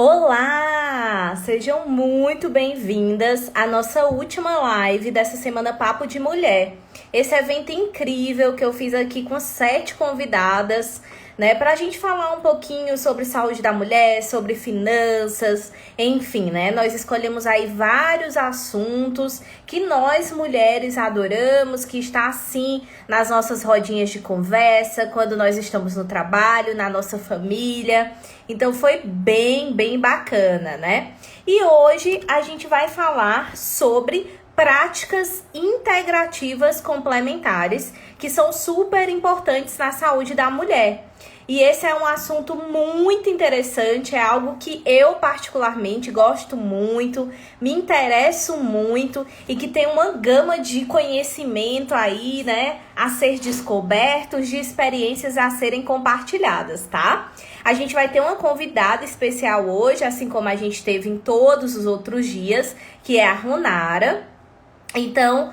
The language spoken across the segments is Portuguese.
Olá! Sejam muito bem-vindas à nossa última live dessa semana Papo de Mulher. Esse evento incrível que eu fiz aqui com 7 convidadas, né, para a gente falar um pouquinho sobre saúde da mulher, sobre finanças, enfim, né? Nós escolhemos aí vários assuntos que nós mulheres adoramos, que está assim nas nossas rodinhas de conversa, quando nós estamos no trabalho, na nossa família. Então foi bem bacana, né? E hoje a gente vai falar sobre práticas integrativas complementares, que são super importantes na saúde da mulher. E esse é um assunto muito interessante, é algo que eu particularmente gosto muito, me interesso muito e que tem uma gama de conhecimento aí, né, a ser descobertos, de experiências a serem compartilhadas, tá? A gente vai ter uma convidada especial hoje, assim como a gente teve em todos os outros dias, que é a Ronara. Então,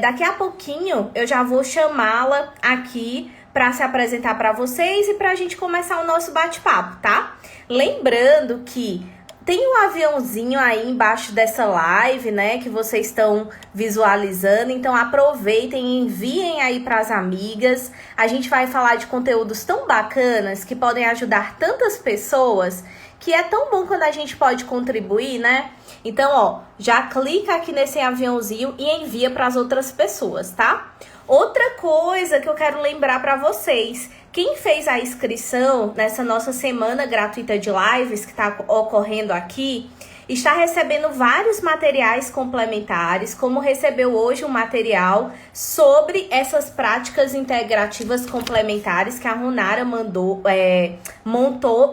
daqui a pouquinho eu já vou chamá-la aqui para se apresentar para vocês e para a gente começar o nosso bate-papo, tá? Lembrando que tem um aviãozinho aí embaixo dessa live, né, que vocês estão visualizando, então aproveitem e enviem aí para as amigas. A gente vai falar de conteúdos tão bacanas que podem ajudar tantas pessoas, que é tão bom quando a gente pode contribuir, né? Então, ó, já clica aqui nesse aviãozinho e envia para as outras pessoas, tá? Outra coisa que eu quero lembrar para vocês, quem fez a inscrição nessa nossa semana gratuita de lives que está ocorrendo aqui, está recebendo vários materiais complementares, como recebeu hoje um material sobre essas práticas integrativas complementares que a Ronara montou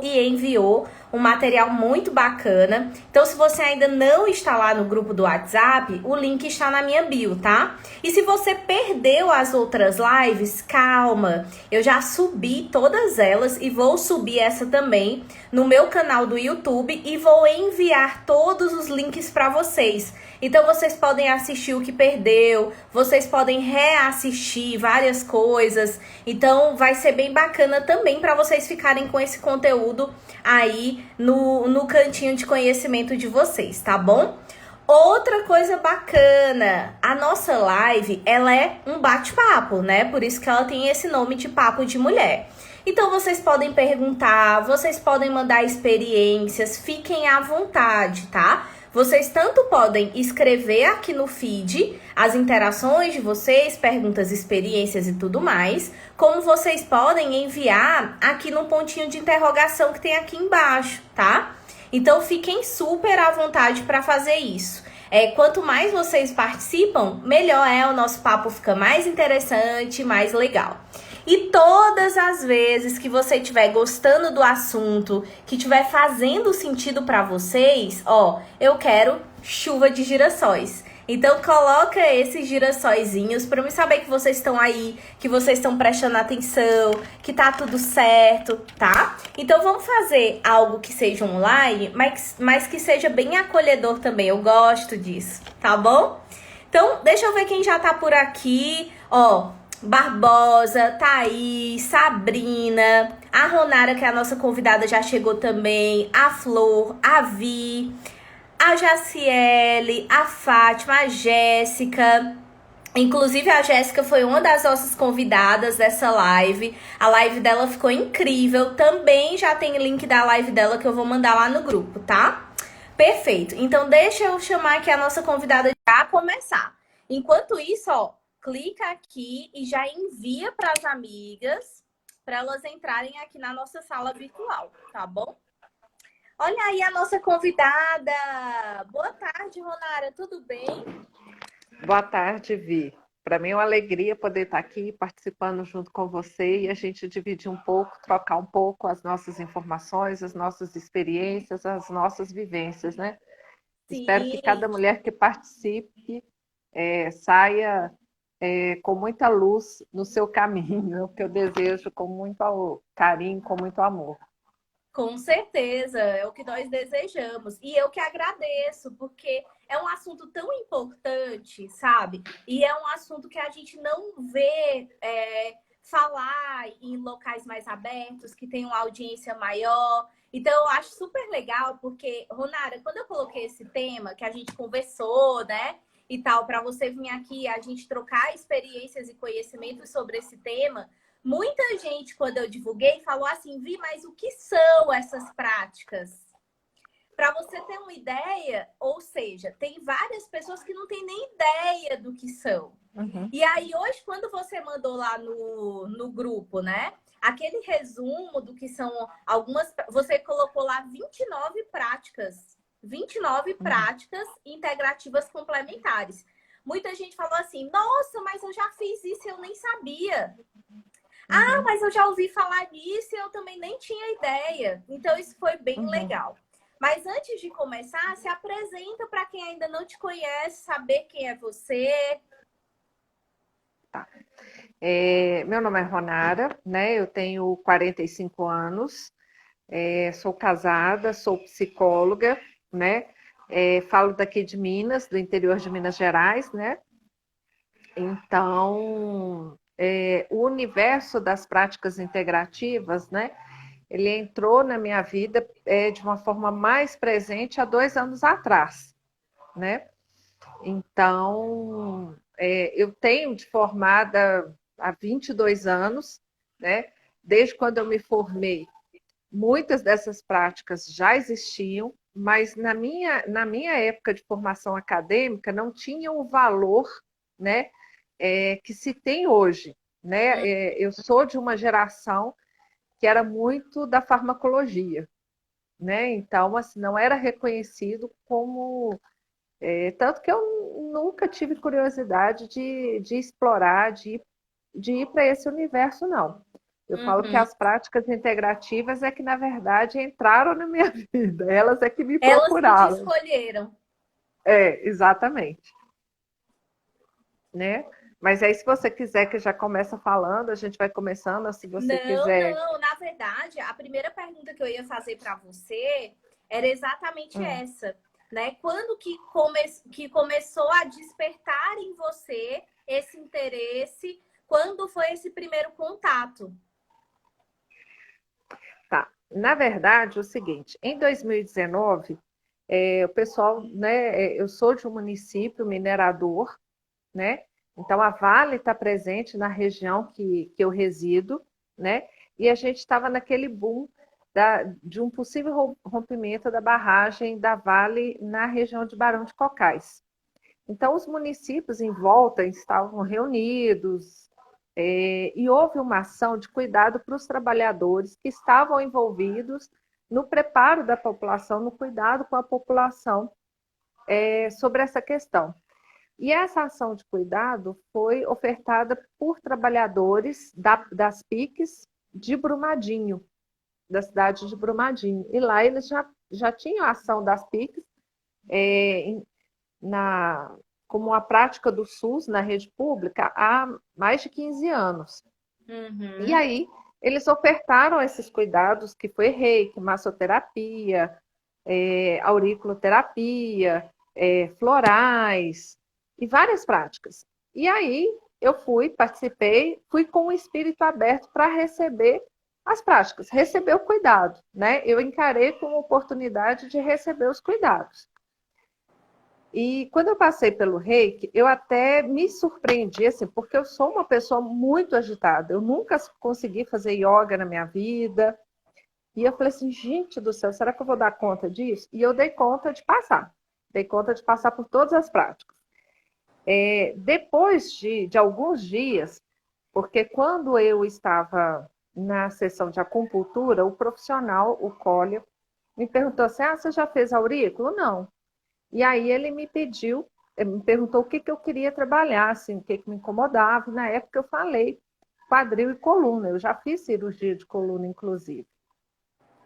e enviou. Um material muito bacana. Então, se você ainda não está lá no grupo do WhatsApp, o link está na minha bio, tá? E se você perdeu as outras lives, calma. Eu já subi todas elas e vou subir essa também no meu canal do YouTube e vou enviar todos os links para vocês. Então, vocês podem assistir o que perdeu, vocês podem reassistir várias coisas. Então, vai ser bem bacana também para vocês ficarem com esse conteúdo aí no cantinho de conhecimento de vocês, tá bom? Outra coisa bacana, a nossa live, ela é um bate-papo, né? Por isso que ela tem esse nome de Papo de Mulher. Então, vocês podem perguntar, vocês podem mandar experiências, fiquem à vontade, tá? Vocês tanto podem escrever aqui no feed as interações de vocês, perguntas, experiências e tudo mais, como vocês podem enviar aqui no pontinho de interrogação que tem aqui embaixo, tá? Então, fiquem super à vontade para fazer isso. Quanto mais vocês participam, melhor o nosso papo fica mais interessante, mais legal. E todas as vezes que você estiver gostando do assunto, que estiver fazendo sentido para vocês, ó, eu quero chuva de girassóis. Então coloca esses girassóizinhos para eu saber que vocês estão aí, que vocês estão prestando atenção, que tá tudo certo, tá? Então vamos fazer algo que seja online, mas que seja bem acolhedor também. Eu gosto disso, tá bom? Então deixa eu ver quem já tá por aqui, ó. Barbosa, Thaís, Sabrina, a Ronara, que é a nossa convidada, já chegou também, a Flor, a Vi, a Jaciele, a Fátima, a Jéssica. Inclusive, a Jéssica foi uma das nossas convidadas dessa live. A live dela ficou incrível. Também já tem link da live dela que eu vou mandar lá no grupo, tá? Perfeito. Então, deixa eu chamar aqui a nossa convidada já começar. Enquanto isso, ó, clica aqui e já envia para as amigas para elas entrarem aqui na nossa sala virtual, tá bom? Olha aí a nossa convidada. Boa tarde, Ronara, tudo bem? Boa tarde, Vi. Para mim é uma alegria poder estar aqui participando junto com você e a gente dividir um pouco, trocar um pouco as nossas informações, as nossas experiências, as nossas vivências, né? Sim. Espero que cada mulher que participe saia com muita luz no seu caminho, o que eu desejo com muito carinho, com muito amor. Com certeza, é o que nós desejamos. E eu que agradeço, porque é um assunto tão importante, sabe? E é um assunto que a gente não vê falar em locais mais abertos, que tem uma audiência maior. Então, eu acho super legal, porque, Ronara, quando eu coloquei esse tema, que a gente conversou, né, e tal, para você vir aqui, a gente trocar experiências e conhecimentos sobre esse tema, muita gente, quando eu divulguei, falou assim, Vi, mas o que são essas práticas? Para você ter uma ideia, ou seja, tem várias pessoas que não têm nem ideia do que são. Uhum. E aí, hoje, quando você mandou lá no grupo, né? Aquele resumo do que são algumas. Você colocou lá 29 práticas. 29 Uhum. práticas integrativas complementares. Muita gente falou assim: nossa, mas eu já fiz isso e eu nem sabia. Ah, Uhum. mas eu já ouvi falar nisso e eu também nem tinha ideia. Então, isso foi bem Uhum. legal. Mas antes de começar, se apresenta para quem ainda não te conhece, saber quem é você. Tá. Meu nome é Ronara, né? Eu tenho 45 anos, sou casada, sou psicóloga, né? Falo daqui de Minas, do interior de Minas Gerais, né? Então, o universo das práticas integrativas, né? Ele entrou na minha vida de uma forma mais presente há 2 anos atrás, né? Então, eu tenho de formada há 22 anos, né? Desde quando eu me formei, muitas dessas práticas já existiam, mas na minha época de formação acadêmica não tinham o valor, né, que se tem hoje. Né? Eu sou de uma geração que era muito da farmacologia, né? Então, assim, não era reconhecido como. Tanto que eu nunca tive curiosidade de explorar, de ir para esse universo, não. Eu falo que Uhum. as práticas integrativas é que, na verdade, entraram na minha vida, elas é que me Elas que te procuraram. escolheram. Exatamente. Né? Mas aí, se você quiser que já começa falando, a gente vai começando, se você Não, quiser. não. Na verdade, a primeira pergunta que eu ia fazer para você era exatamente Hum. essa, né? Quando que começou a despertar em você esse interesse? Quando foi esse primeiro contato? Tá. Na verdade, é o seguinte, em 2019, o pessoal, né, eu sou de um município minerador, né? Então a Vale está presente na região que eu resido, né? E a gente estava naquele boom de um possível rompimento da barragem da Vale na região de Barão de Cocais. Então os municípios em volta estavam reunidos, e houve uma ação de cuidado para os trabalhadores que estavam envolvidos no preparo da população, no cuidado com a população sobre essa questão. E essa ação de cuidado foi ofertada por trabalhadores das PICs de Brumadinho, da cidade de Brumadinho. E lá eles já tinham a ação das PICs é, na, como a prática do SUS na rede pública há mais de 15 anos. E Uhum. aí eles ofertaram esses cuidados, que foi reiki, massoterapia, auriculoterapia, florais e várias práticas. E aí eu participei, fui com o espírito aberto para receber as práticas, receber o cuidado, né? Eu encarei como oportunidade de receber os cuidados. E quando eu passei pelo reiki, eu até me surpreendi, assim, porque eu sou uma pessoa muito agitada. Eu nunca consegui fazer yoga na minha vida. E eu falei assim, gente do céu, será que eu vou dar conta disso? E eu dei conta de passar. Dei conta de passar por todas as práticas. Depois de alguns dias, porque quando eu estava na sessão de acupuntura, o profissional, o Cólio, me perguntou assim, você já fez aurículo? Não. E aí ele me perguntou o que eu queria trabalhar, assim, o que me incomodava. Na época eu falei quadril e coluna. Eu já fiz cirurgia de coluna, inclusive.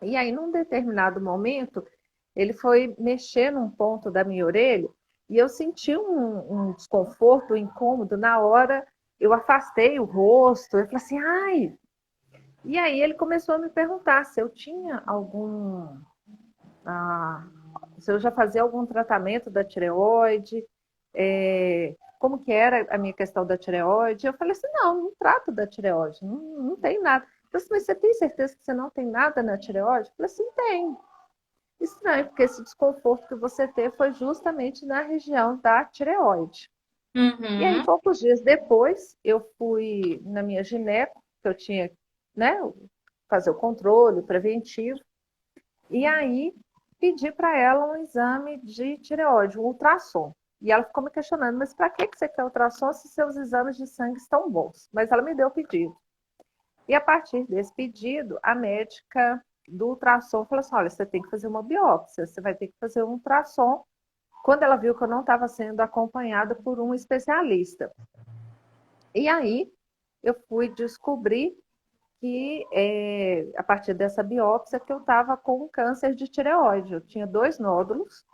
E aí, num determinado momento, ele foi mexer num ponto da minha orelha e eu senti um desconforto, um incômodo. Na hora, eu afastei o rosto. Eu falei assim, ai! E aí ele começou a me perguntar se eu tinha ah, se eu já fazia algum tratamento da tireoide, como que era a minha questão da tireoide. Eu falei assim, não trato da tireoide, não tem nada. falei assim, mas você tem certeza que você não tem nada na tireoide? Eu falei assim, tem. Estranho, porque esse desconforto que você teve foi justamente na região da tireoide. E aí, Uhum. poucos dias depois, eu fui na minha gineco, que eu tinha, né, fazer o controle preventivo, e aí pedi para ela um exame de tireoide, um ultrassom. E ela ficou me questionando, mas para que você quer ultrassom se seus exames de sangue estão bons? Mas ela me deu o pedido. E a partir desse pedido, a médica do ultrassom falou assim, olha, você tem que fazer uma biópsia, você vai ter que fazer um ultrassom. Quando ela viu que eu não estava sendo acompanhada por um especialista. E aí eu fui descobrir que, a partir dessa biópsia, que eu estava com um câncer de tireoide. Eu tinha 2 nódulos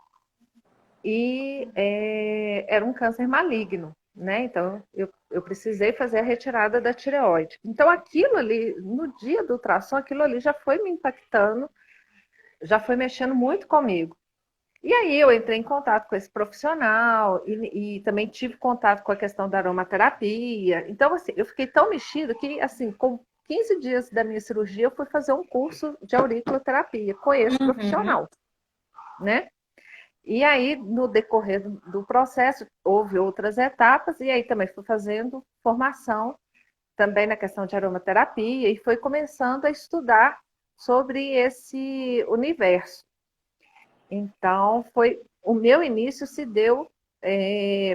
e era um câncer maligno, né? Então, eu precisei fazer a retirada da tireoide. Então, aquilo ali, no dia do ultrassom, aquilo ali já foi me impactando, já foi mexendo muito comigo. E aí eu entrei em contato com esse profissional e também tive contato com a questão da aromaterapia. Então, assim, eu fiquei tão mexida que, assim, com 15 dias da minha cirurgia, eu fui fazer um curso de auriculoterapia com esse Uhum. profissional, né? E aí, no decorrer do processo, houve outras etapas, e aí também fui fazendo formação também na questão de aromaterapia, e foi começando a estudar sobre esse universo. Então, foi o meu início se deu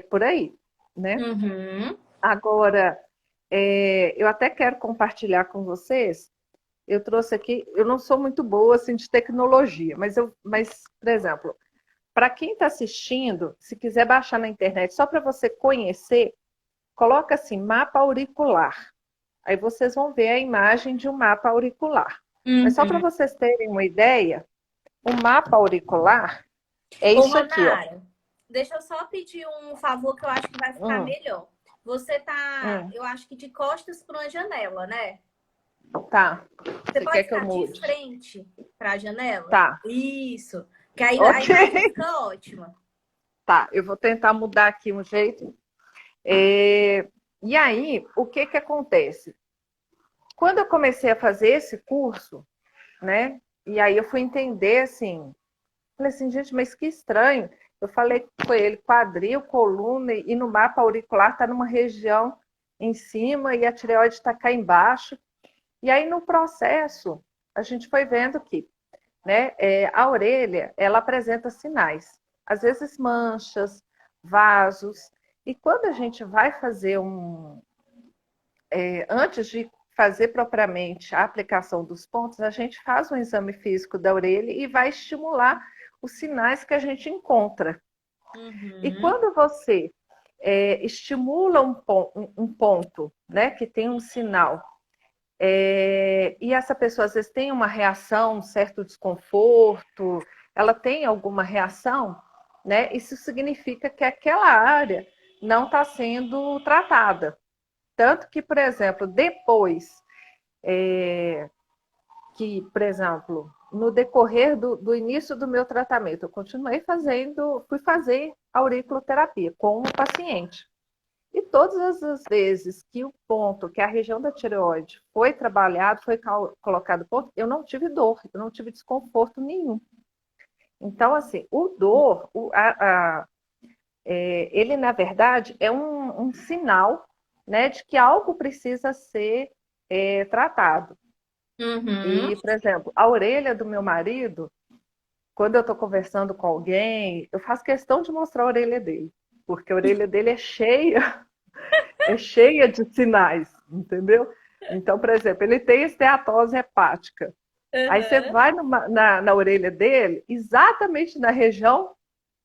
por aí, né? Uhum. Agora, eu até quero compartilhar com vocês. Eu trouxe aqui, eu não sou muito boa assim de tecnologia, mas por exemplo, para quem está assistindo, se quiser baixar na internet, só para você conhecer, coloca assim, mapa auricular. Aí vocês vão ver a imagem de um mapa auricular. Mas só para Uhum. vocês terem uma ideia, o mapa auricular é Ô, isso aqui, ó. Ronara, deixa eu só pedir um favor que eu acho que vai ficar Hum, melhor. Você tá, hum. eu acho que de costas para uma janela, né? Tá. Você Você quer pode que eu ficar de mude? frente para a janela? Tá. Isso. Que aí a Ok. imagem fica ótima. Tá. Eu vou tentar mudar aqui um jeito. E aí, o que que acontece? Quando eu comecei a fazer esse curso, né? E aí eu fui entender assim, falei assim, gente, mas que estranho. Eu falei com ele, quadril, coluna e no mapa auricular está numa região em cima e a tireoide está cá embaixo. E aí no processo a gente foi vendo que, né, a orelha ela apresenta sinais, às vezes manchas, vasos. E quando a gente vai fazer antes de fazer propriamente a aplicação dos pontos, a gente faz um exame físico da orelha e vai estimular os sinais que a gente encontra. E Uhum. quando você estimula um ponto, né, que tem um sinal, e essa pessoa às vezes tem uma reação, um certo desconforto, ela tem alguma reação, né, isso significa que aquela área não está sendo tratada. Tanto que, por exemplo, depois que, por exemplo, no decorrer do início do meu tratamento, eu continuei fui fazer auriculoterapia com o paciente. E todas as vezes que o ponto, que a região da tireoide foi trabalhado, foi colocado ponto, eu não tive dor, eu não tive desconforto nenhum. Então, assim, o dor, ele na verdade é um sinal, né, de que algo precisa ser tratado. Uhum. E, por exemplo, a orelha do meu marido, quando eu estou conversando com alguém, eu faço questão de mostrar a orelha dele, porque a orelha dele é cheia de sinais, entendeu? Então, por exemplo, ele tem esteatose hepática. Aí você Uhum. vai na orelha dele, exatamente na região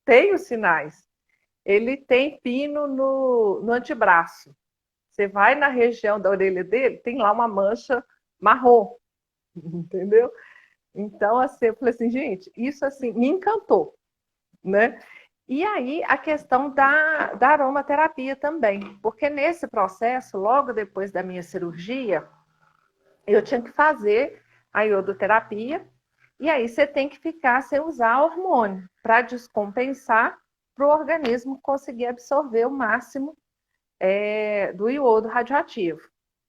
tem os sinais. Ele tem pino no antebraço. Você vai na região da orelha dele, tem lá uma mancha marrom, entendeu? Então, assim, eu falei assim, gente, isso assim me encantou, né? E aí a questão da aromaterapia também, porque nesse processo, logo depois da minha cirurgia, eu tinha que fazer a iodoterapia, e aí você tem que ficar sem usar hormônio para descompensar para o organismo conseguir absorver o máximo do iodo radioativo,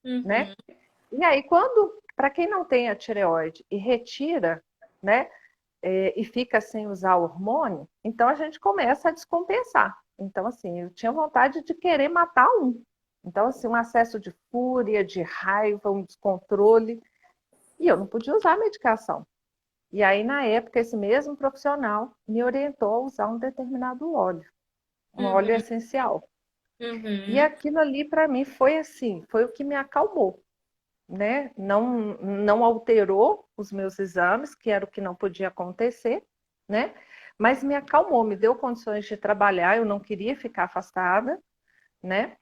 né? Uhum. E aí, quando para quem não tem a tireoide e retira, né, e fica sem usar o hormônio, então a gente começa a descompensar. Então, assim, eu tinha vontade de querer matar um. Então, assim, um acesso de fúria, de raiva, um descontrole, e eu não podia usar a medicação. E aí, na época, esse mesmo profissional me orientou a usar um determinado óleo, um óleo Uhum. essencial. E Uhum. aquilo ali, para mim, foi assim, foi o que me acalmou, né? Não alterou os meus exames, que era o que não podia acontecer, né? Mas me acalmou, me deu condições de trabalhar, eu não queria ficar afastada, né?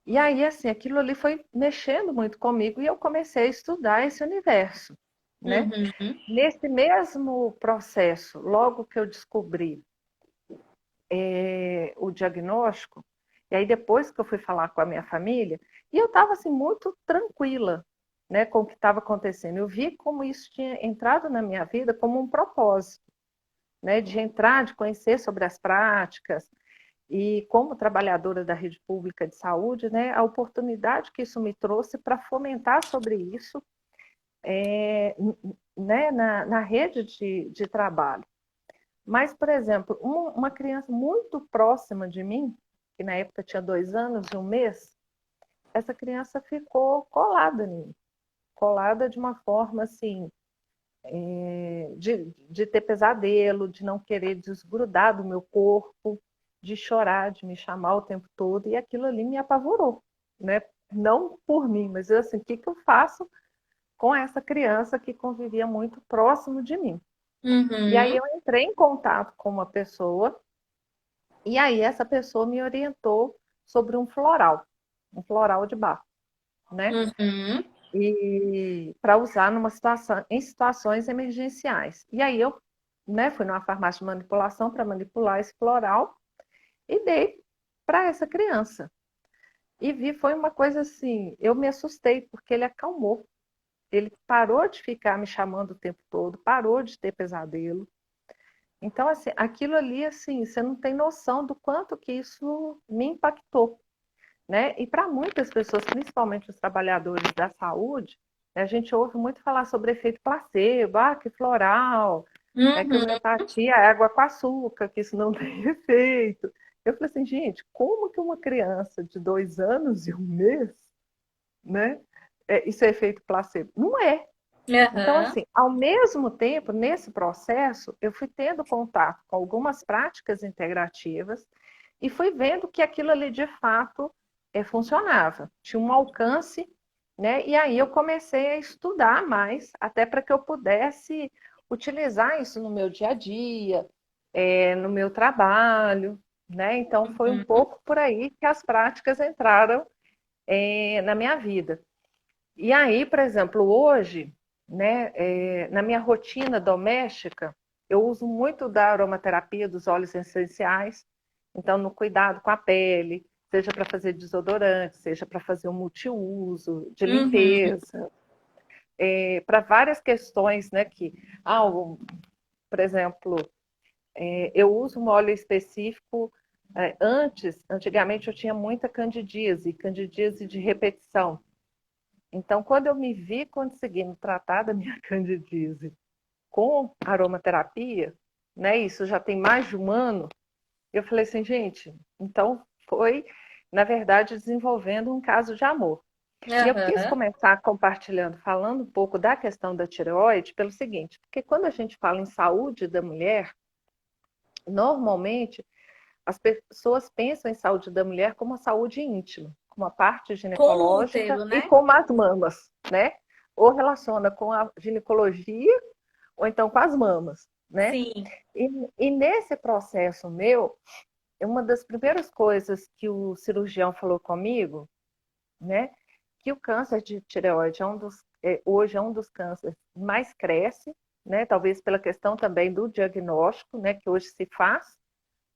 E aí, assim, aquilo ali foi mexendo muito comigo e eu comecei a estudar esse universo, né? Uhum. Nesse mesmo processo, logo que eu descobri o diagnóstico, e aí depois que eu fui falar com a minha família, e eu estava assim muito tranquila, né, com o que estava acontecendo. Eu vi como isso tinha entrado na minha vida como um propósito, né, de entrar, de conhecer sobre as práticas e como trabalhadora da rede pública de saúde, né, a oportunidade que isso me trouxe para fomentar sobre isso, né, na rede de trabalho. Mas, por exemplo, uma criança muito próxima de mim, que na época tinha 2 anos e um mês, essa criança ficou colada em mim, colada de uma forma assim, de ter pesadelo, de não querer desgrudar do meu corpo, de chorar, de me chamar o tempo todo, e aquilo ali me apavorou, né? Não por mim, mas eu assim, o que, que eu faço com essa criança que convivia muito próximo de mim? E aí Uhum. eu entrei em contato com uma pessoa, e aí essa pessoa me orientou sobre um floral de barro, né? Uhum. E para usar em situações emergenciais. E aí eu, né, fui numa farmácia de manipulação para manipular esse floral e dei para essa criança. E vi, foi uma coisa assim, eu me assustei porque ele acalmou. Ele parou de ficar me chamando o tempo todo, parou de ter pesadelo. Então, assim, aquilo ali, assim, você não tem noção do quanto que isso me impactou, né? E para muitas pessoas, principalmente os trabalhadores da saúde, a gente ouve muito falar sobre efeito placebo, que floral, que Uhum. homeopatia é água com açúcar, que isso não tem efeito. Eu falei assim, gente, como que uma criança de 2 anos e um mês, né? Isso é efeito placebo? Não é. Então, Aham. assim, ao mesmo tempo, nesse processo, eu fui tendo contato com algumas práticas integrativas e fui vendo que aquilo ali de fato funcionava, tinha um alcance, né? E aí eu comecei a estudar mais, até para que eu pudesse utilizar isso no meu dia a dia, no meu trabalho, né? Então foi um Uhum. pouco por aí que as práticas entraram na minha vida. E aí, por exemplo, hoje, né, na minha rotina doméstica, eu uso muito da aromaterapia dos óleos essenciais. Então, no cuidado com a pele, seja para fazer desodorante, seja para fazer um multiuso, de Uhum. limpeza, para várias questões, né, por exemplo, eu uso um óleo específico. Antigamente eu tinha muita candidíase, candidíase de repetição. Então, quando eu me vi conseguindo tratar da minha candidíase com aromaterapia, né, isso já tem mais de um ano, eu falei assim, gente, então foi, na verdade, desenvolvendo um caso de amor. E eu quis Aham. começar compartilhando, falando um pouco da questão da tireoide, pelo seguinte, porque quando a gente fala em saúde da mulher, normalmente as pessoas pensam em saúde da mulher como a saúde íntima, como a parte Com ginecológica útero, e né? como as mamas, né? Ou relaciona com a ginecologia ou então com as mamas, né? Sim. E nesse processo meu, uma das primeiras coisas que o cirurgião falou comigo, né? Que o câncer de tireoide hoje é um dos cânceres que mais cresce, né? Talvez pela questão também do diagnóstico, né? Que hoje se faz,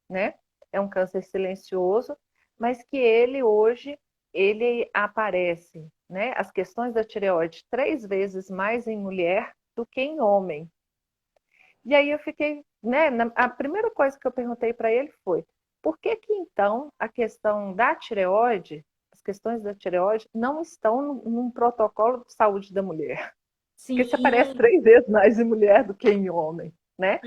né? É um câncer silencioso, mas que ele hoje ele aparece, né? As questões da tireoide 3 vezes mais em mulher do que em homem. E aí eu fiquei, né? A primeira coisa que eu perguntei para ele foi: por que que então a questão da tireoide, as questões da tireoide não estão num protocolo de saúde da mulher? Porque você aparece 3 vezes mais em mulher do que em homem, né?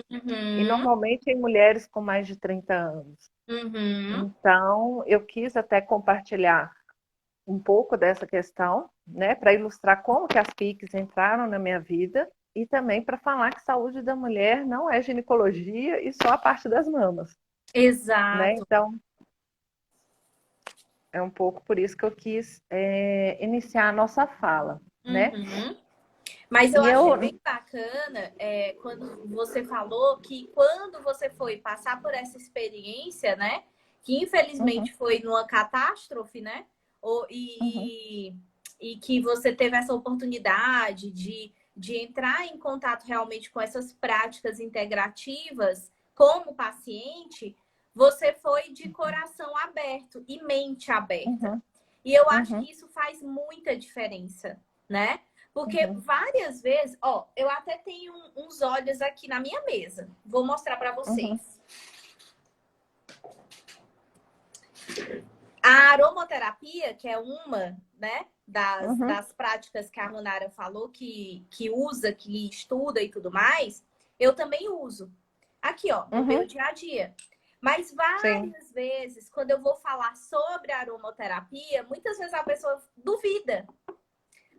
E Uhum. normalmente em mulheres com mais de 30 anos. Uhum. Então, eu quis até compartilhar um pouco dessa questão, né, para ilustrar como que as PICs entraram na minha vida e também para falar que saúde da mulher não é ginecologia e só a parte das mamas, né? Exato. Então, é um pouco por isso que eu quis iniciar a nossa fala, né? Uhum. Mas eu E eu, achei bem bacana quando você falou que quando você foi passar por essa experiência, né? Que uhum, infelizmente foi numa catástrofe, né? Ou, uhum, e que você teve essa oportunidade de entrar em contato realmente com essas práticas integrativas como paciente, você foi de coração aberto e mente aberta. uhum, E eu acho uhum, que isso faz muita diferença, né? Porque uhum, várias vezes, ó, eu até tenho uns olhos aqui na minha mesa. Vou mostrar para uhum, vocês. A aromaterapia, que é uma, né, uhum, das práticas que a Runara falou, que usa, que estuda e tudo mais, eu também uso. Aqui, ó, no meu uhum, dia a dia. Mas sim, várias vezes, quando eu vou falar sobre a aromaterapia, muitas vezes a pessoa duvida.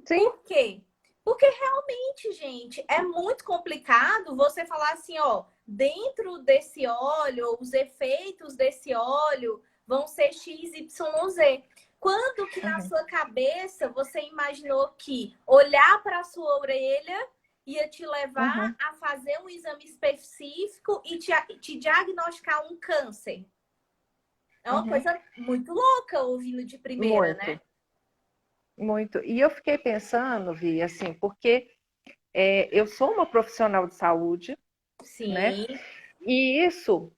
sim, Por quê? Porque realmente, gente, é muito complicado você falar assim, ó, dentro desse óleo, os efeitos desse óleo vão ser X, Y, Z. Quando que na uhum, sua cabeça você imaginou que olhar para a sua orelha ia te levar uhum, a fazer um exame específico e te diagnosticar um câncer? É uma uhum, coisa muito louca ouvindo de primeira, né? muito, muito. E eu fiquei pensando, Vi, assim, porque eu sou uma profissional de saúde, né? Sim. E isso,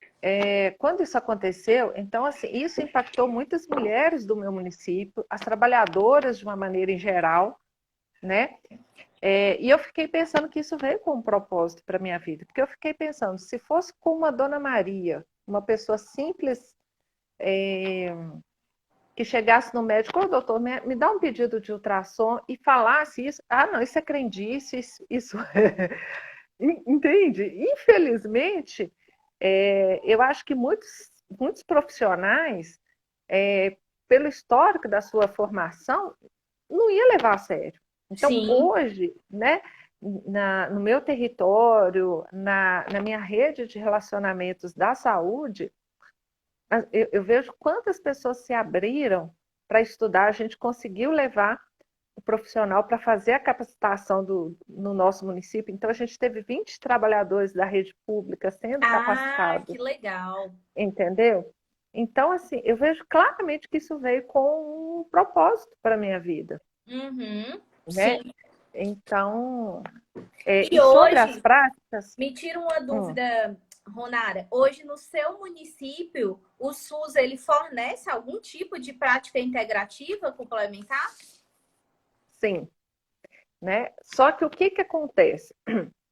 quando isso aconteceu, então, assim, isso impactou muitas mulheres do meu município, as trabalhadoras de uma maneira em geral, né? E eu fiquei pensando que isso veio com um propósito para a minha vida, porque eu fiquei pensando, se fosse com uma Dona Maria, uma pessoa simples, que chegasse no médico, ô doutor, me dá um pedido de ultrassom e falasse isso, ah, não, isso é crendice, isso entende? Infelizmente, eu acho que muitos profissionais, pelo histórico da sua formação, não ia levar a sério. Então, Sim. hoje, né, no meu território, na minha rede de relacionamentos da saúde, eu vejo quantas pessoas se abriram para estudar, a gente conseguiu levar o profissional para fazer a capacitação no nosso município. Então, a gente teve 20 trabalhadores da rede pública sendo Ah, que capacitados, legal. entendeu? Então, assim, eu vejo claramente que isso veio com um propósito para a minha vida, Uhum, né? sim. Então, E e sobre as hoje, práticas, me tira uma hum, dúvida, Ronara. Hoje, no seu município, o SUS ele fornece algum tipo de prática integrativa complementar? sim, né? Só que o que que acontece?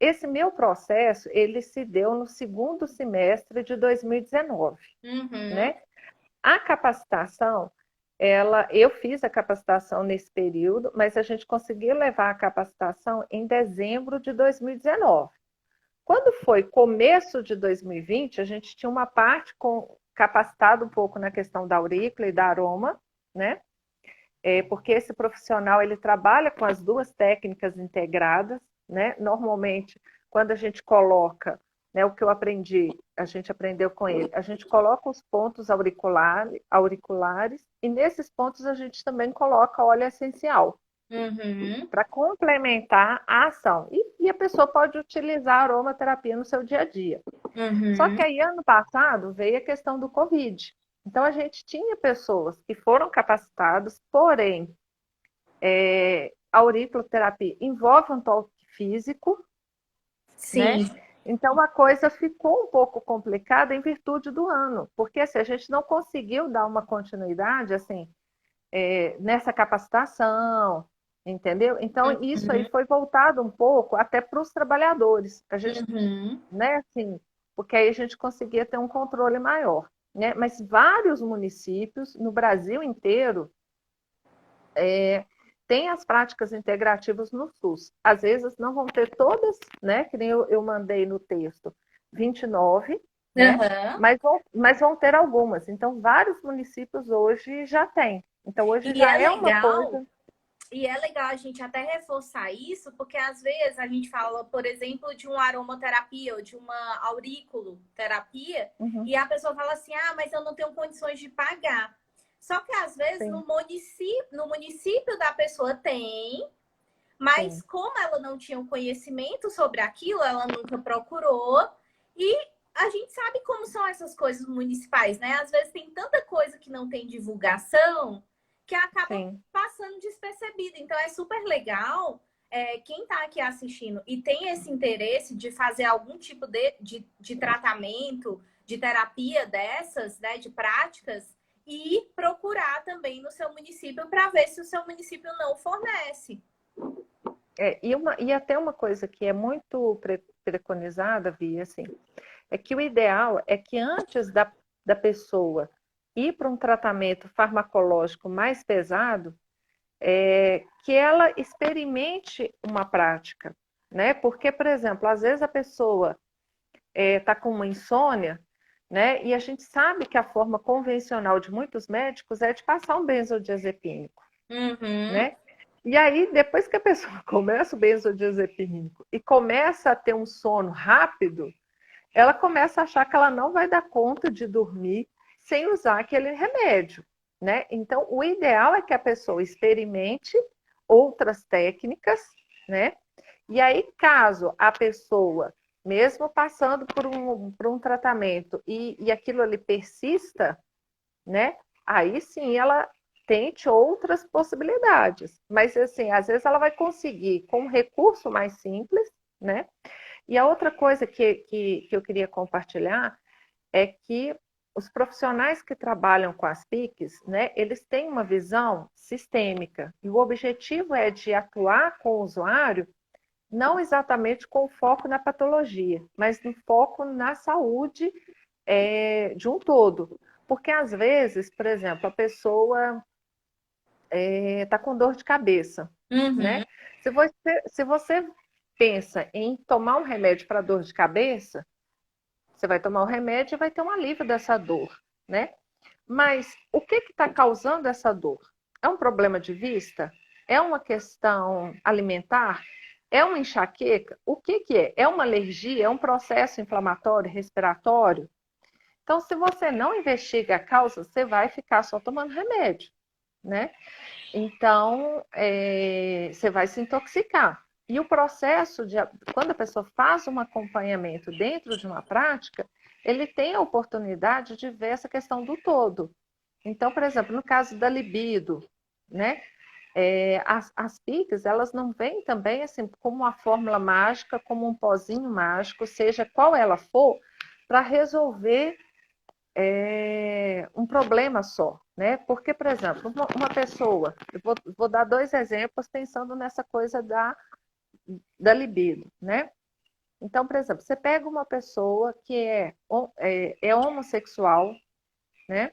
Esse meu processo, ele se deu no segundo semestre de 2019, Uhum, né? A capacitação, eu fiz a capacitação nesse período, mas a gente conseguiu levar a capacitação em dezembro de 2019. Quando foi começo de 2020, a gente tinha uma parte capacitada um pouco na questão da aurícula e da aroma, né? Porque esse profissional ele trabalha com as duas técnicas integradas, né? Normalmente, quando a gente coloca, né, o que eu aprendi, a gente aprendeu com ele, a gente coloca os pontos auriculares e nesses pontos a gente também coloca óleo essencial uhum, para complementar a ação. E a pessoa pode utilizar a aromaterapia no seu dia a dia. Só uhum, que aí, ano passado, veio a questão do Covid. Então, a gente tinha pessoas que foram capacitadas, porém, a auriculoterapia envolve um toque físico, né? sim. Então a coisa ficou um pouco complicada em virtude do ano, porque assim, a gente não conseguiu dar uma continuidade assim nessa capacitação, entendeu? Então isso aí Uhum, foi voltado um pouco até para os trabalhadores, a gente, uhum, né? Assim, porque aí a gente conseguia ter um controle maior, né? Mas vários municípios no Brasil inteiro tem as práticas integrativas no SUS. Às vezes não vão ter todas, né? Que nem eu mandei no texto, 29, né? Aham. Mas vão ter algumas. Então, vários municípios hoje já têm. Então, hoje E já é é uma legal, coisa. e é legal a gente até reforçar isso, porque às vezes a gente fala, por exemplo, de uma aromaterapia ou de uma auriculoterapia, Uhum, e a pessoa fala assim: ah, mas eu não tenho condições de pagar. Só que às vezes sim, no município da pessoa tem, mas sim, como ela não tinha um conhecimento sobre aquilo, ela nunca procurou. E a gente sabe como são essas coisas municipais, né? Às vezes tem tanta coisa que não tem divulgação que acaba sim. passando despercebido. Então é super legal. Quem está aqui assistindo e tem esse interesse de fazer algum tipo de tratamento, de terapia dessas, né, de práticas, e procurar também no seu município para ver se o seu município não fornece. E até uma coisa que é muito preconizada, Vi, assim, é que o ideal é que antes da pessoa ir para um tratamento farmacológico mais pesado, que ela experimente uma prática, né? Porque, por exemplo, às vezes a pessoa está com uma insônia, né? E a gente sabe que a forma convencional de muitos médicos é de passar um benzodiazepínico, Uhum. né? E aí, depois que a pessoa começa o benzodiazepínico e começa a ter um sono rápido, ela começa a achar que ela não vai dar conta de dormir sem usar aquele remédio, né? Então, o ideal é que a pessoa experimente outras técnicas, né? E aí, caso a pessoa, mesmo passando por um tratamento e aquilo ali persista, né? Aí sim ela tente outras possibilidades. Mas, assim, às vezes ela vai conseguir com um recurso mais simples, né? E a outra coisa que eu queria compartilhar é que os profissionais que trabalham com as PICs, né, eles têm uma visão sistêmica. E o objetivo é de atuar com o usuário não exatamente com foco na patologia, mas no foco na saúde de um todo. Porque às vezes, por exemplo, a pessoa está com dor de cabeça, Uhum. né? Se você pensa em tomar um remédio para dor de cabeça, você vai tomar o remédio e vai ter um alívio dessa dor, né? Mas o que está causando essa dor? É um problema de vista? É uma questão alimentar? É uma enxaqueca? O que é? É uma alergia? É um processo inflamatório, respiratório? Então, se você não investiga a causa, você vai ficar só tomando remédio, né? Então, você vai se intoxicar. E o processo de quando a pessoa faz um acompanhamento dentro de uma prática, ele tem a oportunidade de ver essa questão do todo. Então, por exemplo, no caso da libido, né? As PICs, elas não vêm também assim como uma fórmula mágica, como um pozinho mágico, seja qual ela for, para resolver um problema só, né? Porque, por exemplo, uma pessoa, vou dar dois exemplos pensando nessa coisa da libido, né? Então, por exemplo, você pega uma pessoa que é homossexual, né?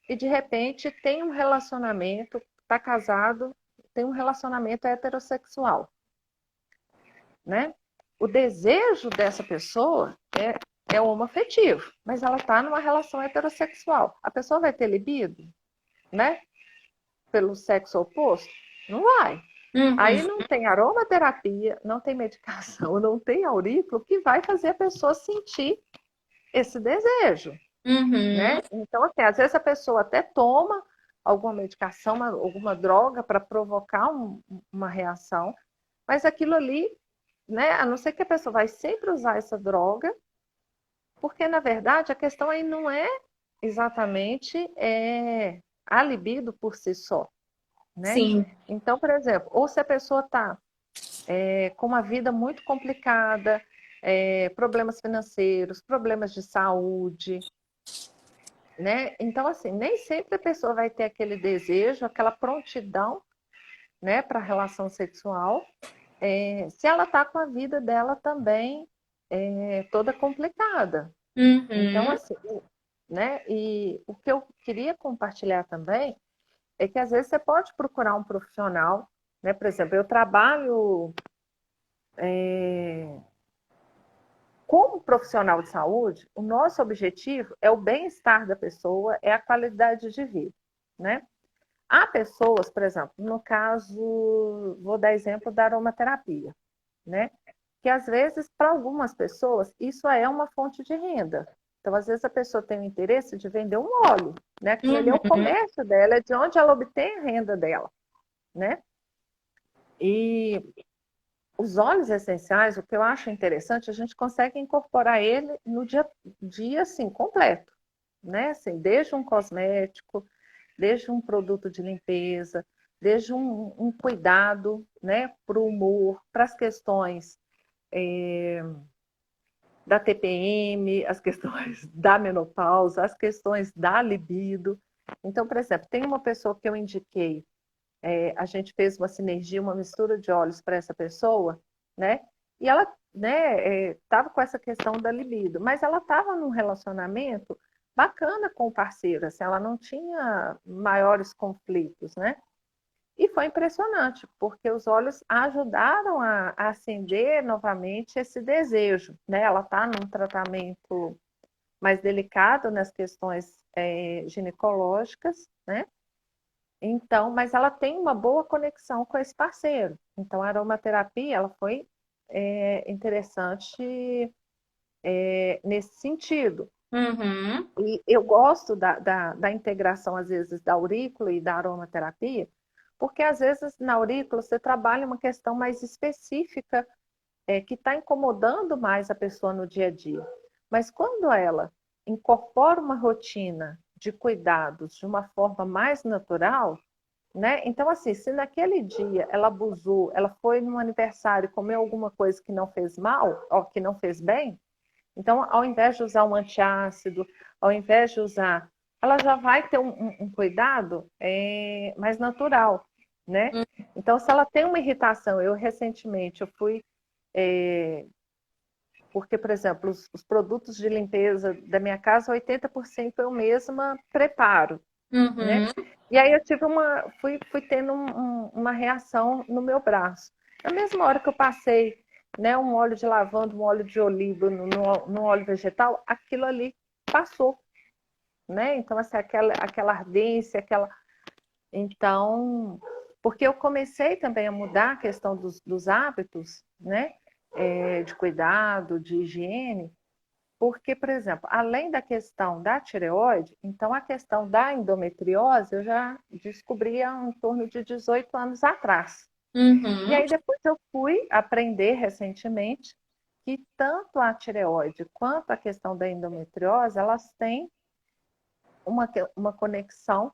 E de repente tem um relacionamento, está casado, tem um relacionamento heterossexual, né? O desejo dessa pessoa é homoafetivo, mas ela está numa relação heterossexual. A pessoa vai ter libido, né? Pelo sexo oposto? Não vai. Aí Uhum. não tem aromaterapia, não tem medicação, não tem aurículo que vai fazer a pessoa sentir esse desejo, Uhum. né? Então, assim, às vezes a pessoa até toma alguma medicação, alguma droga para provocar uma reação, mas aquilo ali, né? A não ser que a pessoa vai sempre usar essa droga, porque na verdade a questão aí não é exatamente a libido por si só, né? Sim. Então, por exemplo, ou se a pessoa está com uma vida muito complicada, problemas financeiros, problemas de saúde, né? Então, assim, nem sempre a pessoa vai ter aquele desejo, aquela prontidão, né, para a relação sexual, se ela está com a vida dela também toda complicada. Então, Uhum. assim, né? E o que eu queria compartilhar também é que às vezes você pode procurar um profissional, né? Por exemplo, eu trabalho como profissional de saúde, o nosso objetivo é o bem-estar da pessoa, é a qualidade de vida, né? Há pessoas, por exemplo, no caso, vou dar exemplo da aromaterapia, né? Que às vezes, para algumas pessoas, isso é uma fonte de renda. Então, às vezes, a pessoa tem o interesse de vender um óleo, né? Aquilo ali é o Uhum. comércio dela, é de onde ela obtém a renda dela, né? E os óleos essenciais, o que eu acho interessante, a gente consegue incorporar ele no dia assim, completo, né? Assim, desde um cosmético, desde um produto de limpeza, desde um cuidado, né, para o humor, para as questões da TPM, as questões da menopausa, as questões da libido. Então, por exemplo, tem uma pessoa que eu indiquei, a gente fez uma sinergia, uma mistura de óleos para essa pessoa, né? E ela, né, estava com essa questão da libido, mas ela estava num relacionamento bacana com o parceiro, assim, ela não tinha maiores conflitos, né? E foi impressionante, porque os óleos ajudaram a acender novamente esse desejo, né? Ela está num tratamento mais delicado nas questões ginecológicas, né? Então, mas ela tem uma boa conexão com esse parceiro. Então, a aromaterapia, ela foi interessante nesse sentido. Uhum. E eu gosto da integração, às vezes, da aurícula e da aromaterapia, porque, às vezes, na aurícula você trabalha uma questão mais específica que está incomodando mais a pessoa no dia a dia. Mas quando ela incorpora uma rotina de cuidados de uma forma mais natural, né? Então, assim, se naquele dia ela abusou, ela foi num aniversário e comeu alguma coisa que não fez mal, ou que não fez bem, então, ao invés de usar um antiácido, ao invés de usar, ela já vai ter um cuidado mais natural, né? Então, se ela tem uma irritação, eu recentemente eu fui, porque, por exemplo, os produtos de limpeza da minha casa, 80% eu mesma preparo, né? Uhum. E aí eu tive fui tendo uma reação no meu braço. Na mesma hora que eu passei, né, um óleo de lavanda, um óleo de oliva no óleo vegetal, aquilo ali passou, né? Então, assim, aquela ardência, Então, porque eu comecei também a mudar a questão dos hábitos, né? De cuidado, de higiene, porque, por exemplo, além da questão da tireoide, então a questão da endometriose eu já descobri há em torno de 18 anos atrás. E Uhum. aí depois eu fui aprender recentemente que tanto a tireoide quanto a questão da endometriose, elas têm uma conexão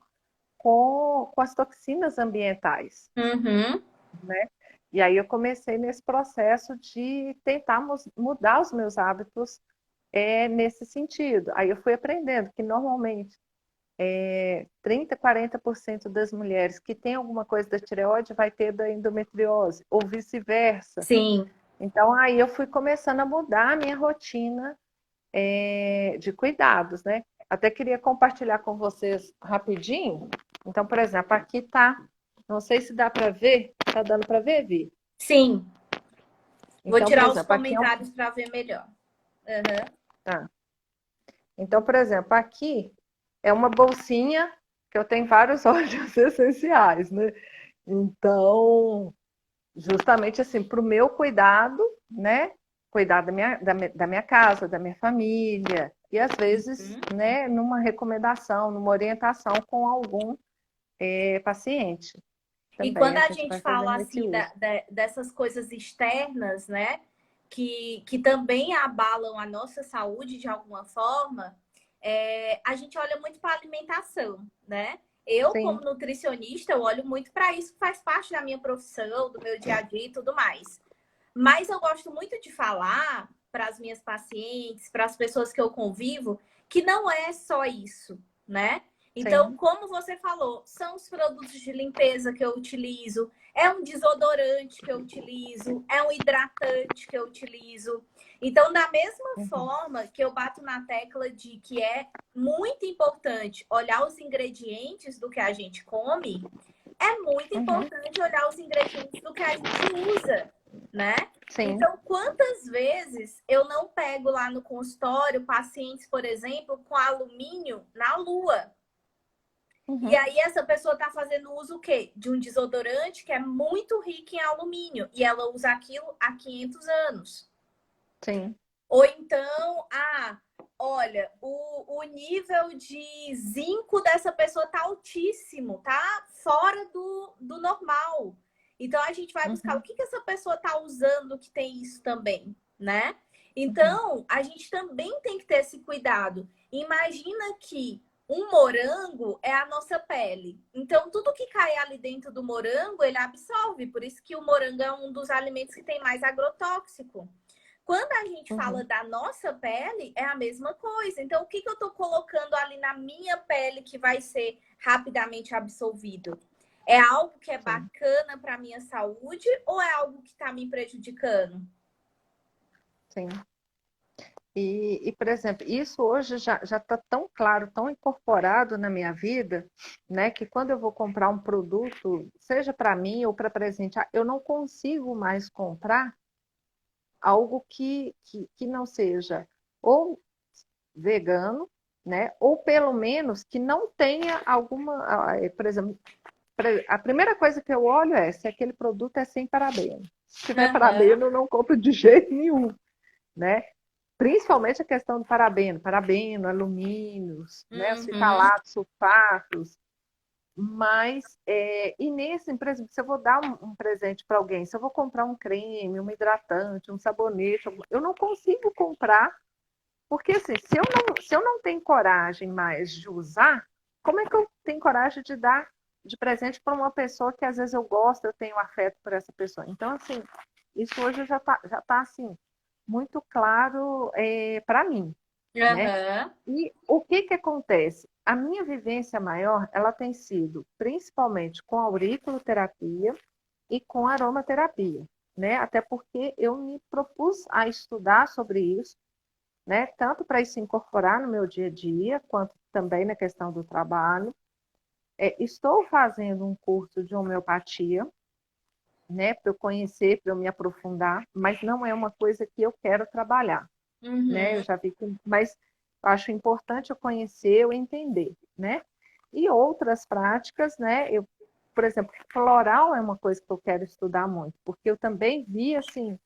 com as toxinas ambientais, Uhum. né? E aí eu comecei nesse processo de tentar mudar os meus hábitos nesse sentido. Aí eu fui aprendendo que normalmente 30, 40% das mulheres que têm alguma coisa da tireoide vai ter da endometriose, ou vice-versa. Sim. Então aí eu fui começando a mudar a minha rotina de cuidados, né? Até queria compartilhar com vocês rapidinho. Então, por exemplo, aqui tá, não sei se dá para ver, tá dando para ver, Vi? Sim. Vou Então, por tirar os exemplo, aqui é um, comentários para ver melhor. Uhum. tá. Então, por exemplo, aqui é uma bolsinha que eu tenho vários óleos essenciais, né? Então, justamente assim, para o meu cuidado, né? Cuidar da minha casa, da minha família, e às vezes, Uhum. né, numa recomendação, numa orientação com algum paciente. E Também quando a a gente gente vai fala fazendo esse assim uso. dessas coisas externas, né, que também abalam a nossa saúde de alguma forma, a gente olha muito para a alimentação, né? Eu, como Sim, nutricionista, eu olho muito para isso, que faz parte da minha profissão, do meu dia a dia e tudo mais. Mas eu gosto muito de falar para as minhas pacientes, para as pessoas que eu convivo, que não é só isso, né? Então, sim. como você falou, são os produtos de limpeza que eu utilizo, é um desodorante que eu utilizo, é um hidratante que eu utilizo. Então, da mesma Uhum. forma que eu bato na tecla de que é muito importante olhar os ingredientes do que a gente come, é muito Uhum. importante olhar os ingredientes do que a gente usa, né? Sim. Então, quantas vezes eu não pego lá no consultório pacientes, por exemplo, com alumínio na lua? E Uhum. aí essa pessoa está fazendo uso o quê? De um desodorante que é muito rico em alumínio e ela usa aquilo há 500 anos. Sim. Ou então, olha, o nível de zinco dessa pessoa tá altíssimo, tá fora do normal. Então a gente vai buscar o Uhum. que essa pessoa tá usando que tem isso também, né? Uhum. Então a gente também tem que ter esse cuidado. Imagina que um morango é a nossa pele. Então tudo que cai ali dentro do morango, ele absorve. Por isso que o morango é um dos alimentos que tem mais agrotóxico. Quando a gente fala Uhum. da nossa pele, é a mesma coisa. Então, o que eu estou colocando ali na minha pele que vai ser rapidamente absorvido? É algo que é Sim. bacana para a minha saúde ou é algo que está me prejudicando? Sim. Por exemplo, isso hoje já está tão claro, tão incorporado na minha vida, né, que quando eu vou comprar um produto, seja para mim ou para presentear, eu não consigo mais comprar algo que não seja ou vegano, né, ou pelo menos que não tenha alguma, por exemplo, a primeira coisa que eu olho é se aquele produto é sem parabeno. Se tiver Aham. parabeno, eu não compro de jeito nenhum, né? Principalmente a questão do parabeno, alumínios, né, os Uhum. fitalatos, sulfatos. Mas, e nesse, por exemplo, se eu vou dar um presente para alguém, se eu vou comprar um creme, um hidratante, um sabonete, eu não consigo comprar, porque assim, se eu não tenho coragem mais de usar, como é que eu tenho coragem de dar de presente para uma pessoa que às vezes eu gosto, eu tenho afeto por essa pessoa? Então, assim, isso hoje já tá assim, muito claro para mim, né? Aham. E o que que acontece? A minha vivência maior, ela tem sido principalmente com auriculoterapia e com aromaterapia, né? Até porque eu me propus a estudar sobre isso, né? Tanto para isso incorporar no meu dia a dia, quanto também na questão do trabalho. Estou fazendo um curso de homeopatia, né? Para eu conhecer, para eu me aprofundar, mas não é uma coisa que eu quero trabalhar, né? Eu Uhum. já vi que, mas acho importante eu conhecer, eu entender, né? E outras práticas, né? Por exemplo, floral é uma coisa que eu quero estudar muito, porque eu também vi assim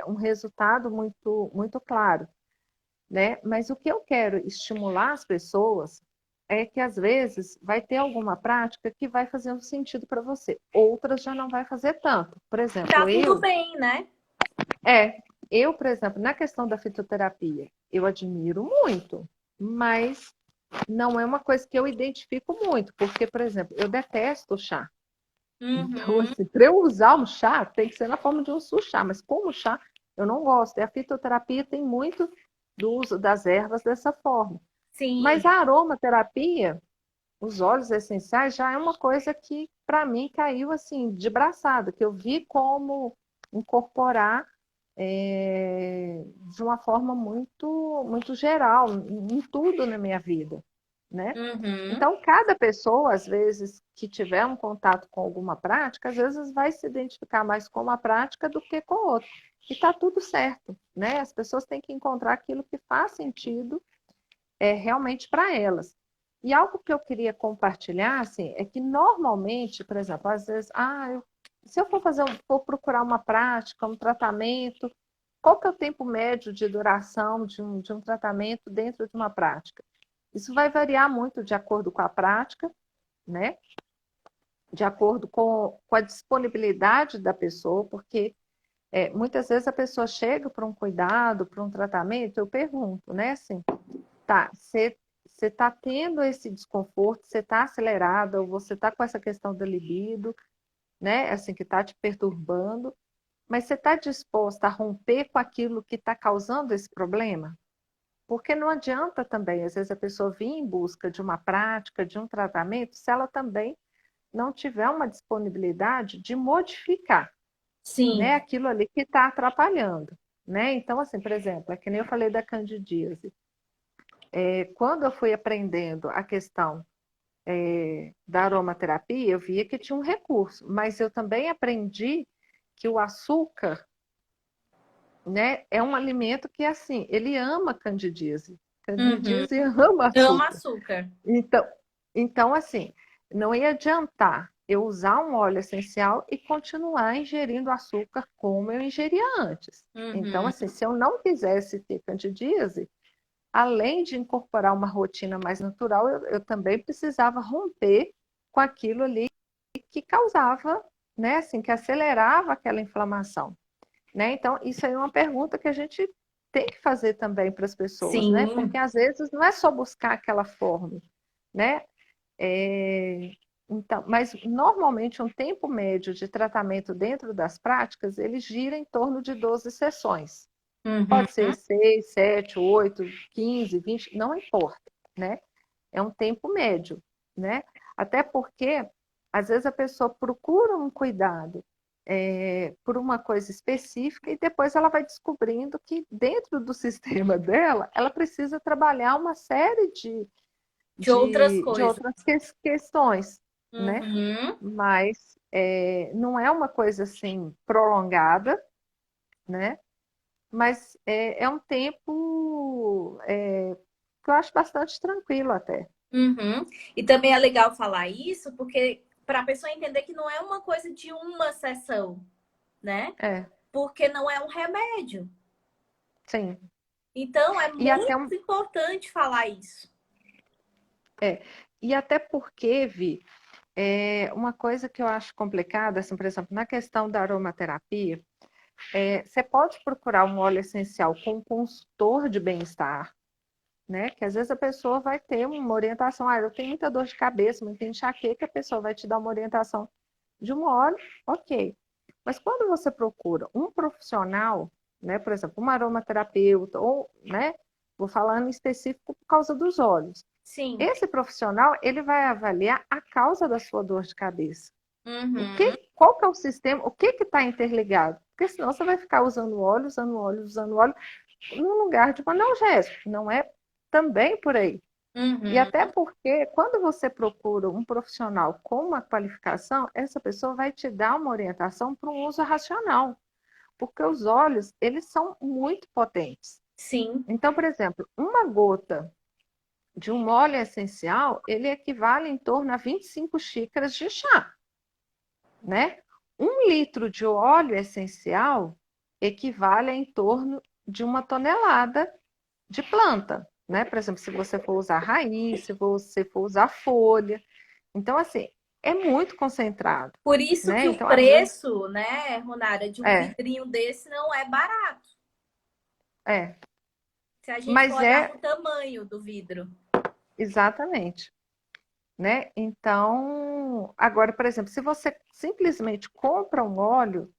um resultado muito muito claro, né? Mas o que eu quero estimular as pessoas é que às vezes vai ter alguma prática que vai fazer um sentido para você, outras já não vai fazer tanto. Por Tá exemplo, tudo bem, né? é, por exemplo, na questão da fitoterapia, eu admiro muito, mas não é uma coisa que eu identifico muito, porque, por exemplo, eu detesto chá. Então, Uhum. assim, para eu usar um chá, tem que ser na forma de um chá, mas como chá, eu não gosto. E a fitoterapia tem muito do uso das ervas dessa forma. Sim. Mas a aromaterapia, os óleos essenciais, já é uma coisa que, para mim, caiu assim, de braçada, que eu vi como incorporar de uma forma muito, muito geral, em tudo na minha vida, né? Uhum. Então, cada pessoa, às vezes, que tiver um contato com alguma prática, às vezes vai se identificar mais com uma prática do que com outra. E está tudo certo, né? As pessoas têm que encontrar aquilo que faz sentido realmente para elas. E algo que eu queria compartilhar, assim, é que normalmente, por exemplo, às vezes, se eu for procurar uma prática, um tratamento, qual que é o tempo médio de duração de um tratamento dentro de uma prática? Isso vai variar muito de acordo com a prática, né? De acordo com a disponibilidade da pessoa, porque muitas vezes a pessoa chega para um cuidado, para um tratamento, eu pergunto, né? Assim, tá, você está tendo esse desconforto, você está acelerada, ou você está com essa questão da libido, né? Assim, que está te perturbando, mas você está disposta a romper com aquilo que está causando esse problema? Porque não adianta também, às vezes, a pessoa vir em busca de uma prática, de um tratamento, se ela também não tiver uma disponibilidade de modificar, Sim. né, aquilo ali que está atrapalhando, né? Então, assim, por exemplo, é que nem eu falei da candidíase. Quando eu fui aprendendo a questão da aromaterapia, eu via que tinha um recurso, mas eu também aprendi que o açúcar, né, é um alimento que, assim, ele ama candidíase. Uhum. Candidíase ama Amo açúcar. açúcar. Então, assim, não ia adiantar eu usar um óleo essencial e continuar ingerindo açúcar como eu ingeria antes. Então, assim, Uhum. se eu não quisesse ter candidíase, além de incorporar uma rotina mais natural, eu também precisava romper com aquilo ali que causava, né, assim, que acelerava aquela inflamação, né? Então, isso aí é uma pergunta que a gente tem que fazer também para as pessoas, né? Porque Sim. às vezes não é só buscar aquela fórmula, né? É, então, mas normalmente um tempo médio de tratamento dentro das práticas, ele gira em torno de 12 sessões. Uhum. Pode ser 6, 7, 8, 15, 20, não importa, né? É um tempo médio, né? Até porque, às vezes, a pessoa procura um cuidado por uma coisa específica e depois ela vai descobrindo que dentro do sistema dela, ela precisa trabalhar uma série De outras de coisas. outras questões, né? Uhum. Mas não é uma coisa assim prolongada, né? Mas é um tempo que eu acho bastante tranquilo até. Uhum. E também é legal falar isso, porque para a pessoa entender que não é uma coisa de uma sessão, né? É, Porque não é um remédio. sim. Então é E até, muito importante falar isso. é, e até porque, Vi, uma coisa que eu acho complicada, assim, por exemplo, na questão da aromaterapia, você pode procurar um óleo essencial com um consultor de bem-estar, né? Que às vezes a pessoa vai ter uma orientação, eu tenho muita dor de cabeça, muita enxaqueca, a pessoa vai te dar uma orientação de um óleo, ok. Mas quando você procura um profissional, né, por exemplo, uma aromaterapeuta, ou, né, vou falando em específico por causa dos olhos, Sim. esse profissional, ele vai avaliar a causa da sua dor de cabeça. Uhum. Qual que é o sistema, o que está interligado? Porque senão você vai ficar usando óleo, usando óleo, usando óleo, no lugar de um analgésico. Não é também por aí. E Uhum. até porque, quando você procura um profissional com uma qualificação, essa pessoa vai te dar uma orientação para um uso racional. Porque os óleos, eles são muito potentes. Sim. Então, por exemplo, uma gota de um óleo essencial, ele equivale em torno a 25 xícaras de chá, né? 1 litro de óleo essencial equivale a em torno de 1 tonelada de planta, né? Por exemplo, se você for usar raiz, se você for usar folha. Então, assim, é muito concentrado, Por isso né? que o Então, às vezes, preço, né, Ronara, de um é, vidrinho desse não é barato. é. Se a gente for Mas olhar é no tamanho do vidro. exatamente, né? Então, agora, por exemplo, se você simplesmente compra um óleo,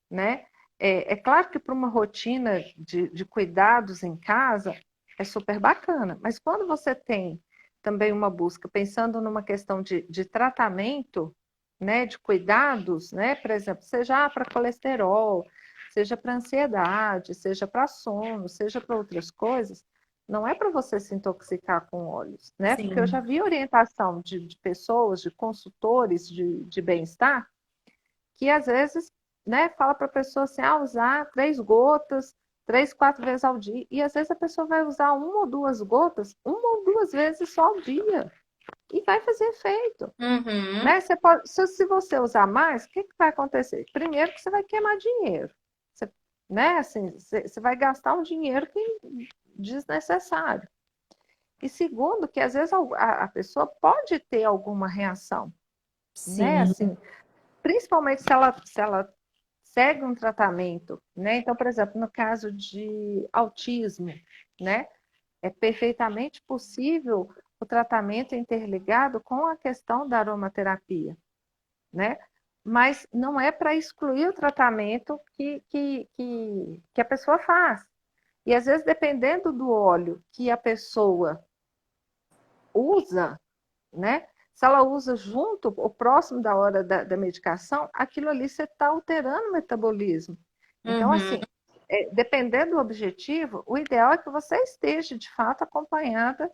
né? É claro que para uma rotina de cuidados em casa é super bacana, mas quando você tem também uma busca, pensando numa questão de tratamento, né, de cuidados, né, por exemplo, seja para colesterol, seja para ansiedade, seja para sono, seja para outras coisas, não é para você se intoxicar com óleos, né? Porque eu já Sim. vi orientação de pessoas, de consultores de bem-estar, que às vezes, né, fala para a pessoa assim, usar 3 gotas, 3, 4 vezes ao dia. E às vezes a pessoa vai usar 1 ou 2 gotas, 1 ou 2 vezes só ao dia. E vai fazer efeito. Uhum. Né? Você pode, se você usar mais, o que, que vai acontecer? Primeiro que você vai queimar dinheiro. Você, né, assim, você vai gastar um dinheiro que desnecessário. E segundo, que às vezes a pessoa pode ter alguma reação, né? Sim. Assim, principalmente se ela segue um tratamento, né? Então, por exemplo, no caso de autismo, né? É perfeitamente possível o tratamento interligado com a questão da aromaterapia, né? Mas não é para excluir o tratamento que a pessoa faz. E às vezes, dependendo do óleo que a pessoa usa, né? Se ela usa junto ou próximo da hora da medicação, aquilo ali você está alterando o metabolismo. Então, Uhum. assim, dependendo do objetivo, o ideal é que você esteja, de fato, acompanhada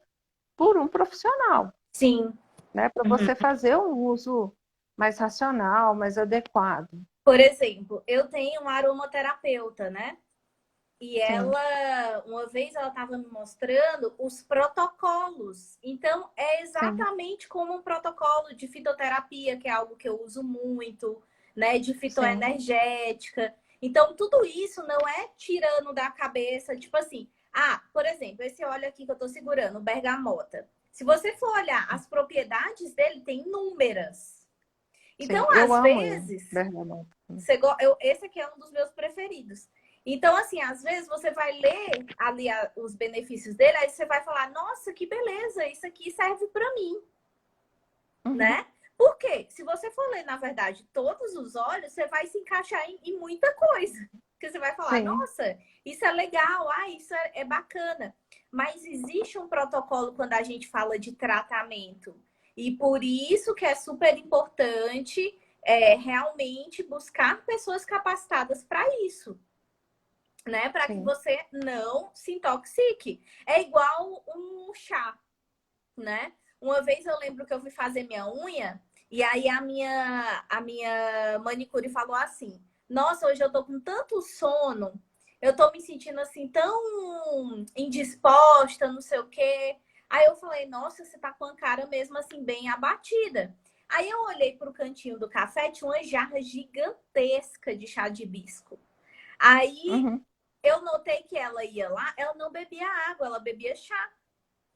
por um profissional. Sim. né? Para Uhum. você fazer um uso mais racional, mais adequado. Por exemplo, eu tenho uma aromaterapeuta, né? E Sim, ela, uma vez ela estava me mostrando os protocolos. Então, é sim, exatamente como um protocolo de fitoterapia, que é algo que eu uso muito, né? De sim. fitoenergética. Então, tudo isso não é tirando da cabeça, tipo assim, ah, por exemplo, esse óleo aqui que eu tô segurando, o bergamota. Se você for olhar as propriedades dele, tem inúmeras. Sim, Então, eu às amo ele, vezes, bergamota. esse aqui é um dos meus preferidos. Então, assim, às vezes você vai ler ali os benefícios dele, aí você vai falar, nossa, que beleza, isso aqui serve para mim, Uhum, né? Por quê? Se você for ler, na verdade, todos os óleos, você vai se encaixar em muita coisa. Porque você vai falar, sim, nossa, isso é legal, isso é bacana. Mas existe um protocolo quando a gente fala de tratamento. E por isso que é super importante realmente buscar pessoas capacitadas para isso, né? Para que sim. você não se intoxique. É igual um chá, né? Uma vez eu lembro que eu fui fazer minha unha e aí a minha manicure falou assim: "Nossa, hoje eu tô com tanto sono, eu tô me sentindo assim tão indisposta, não sei o quê". Aí eu falei: "Nossa, você tá com a cara mesmo assim bem abatida". Aí eu olhei pro cantinho do café, tinha uma jarra gigantesca de chá de hibisco. Aí Uhum, eu notei que ela ia lá, ela não bebia água, ela bebia chá.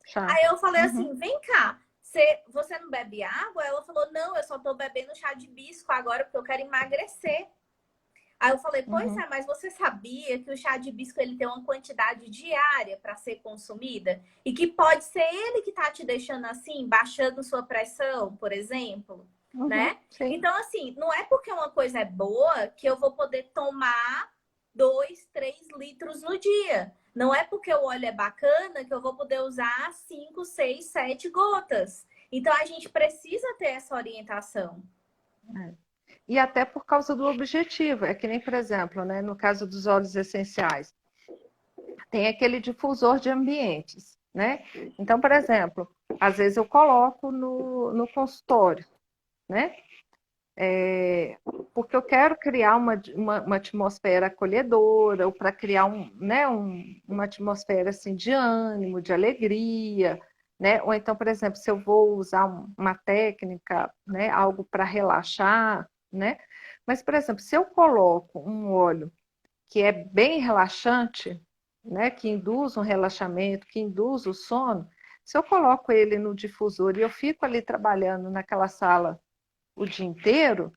chá. Aí eu falei Uhum, assim: vem cá, você não bebe água? Ela falou: não, eu só tô bebendo chá de hibisco agora porque eu quero emagrecer. Aí eu falei: pois uhum. é, mas você sabia que o chá de hibisco ele tem uma quantidade diária para ser consumida? E que pode ser ele que tá te deixando assim, baixando sua pressão, por exemplo? Uhum, Né? sim, Então, assim, não é porque uma coisa é boa que eu vou poder tomar 2, 3 litros no dia. Não é porque o óleo é bacana que eu vou poder usar 5, 6, 7 gotas. Então a gente precisa ter essa orientação. é. E até por causa do objetivo. É que nem, por exemplo, né, no caso dos óleos essenciais, tem aquele difusor de ambientes, né? Então, por exemplo, às vezes eu coloco no consultório, né? Porque eu quero criar uma atmosfera acolhedora, ou para criar uma atmosfera assim, de ânimo, de alegria, né? Ou então, por exemplo, se eu vou usar uma técnica, né, algo para relaxar, né? Mas, por exemplo, se eu coloco um óleo que é bem relaxante, né, que induz um relaxamento, que induz o sono, se eu coloco ele no difusor e eu fico ali trabalhando naquela sala o dia inteiro,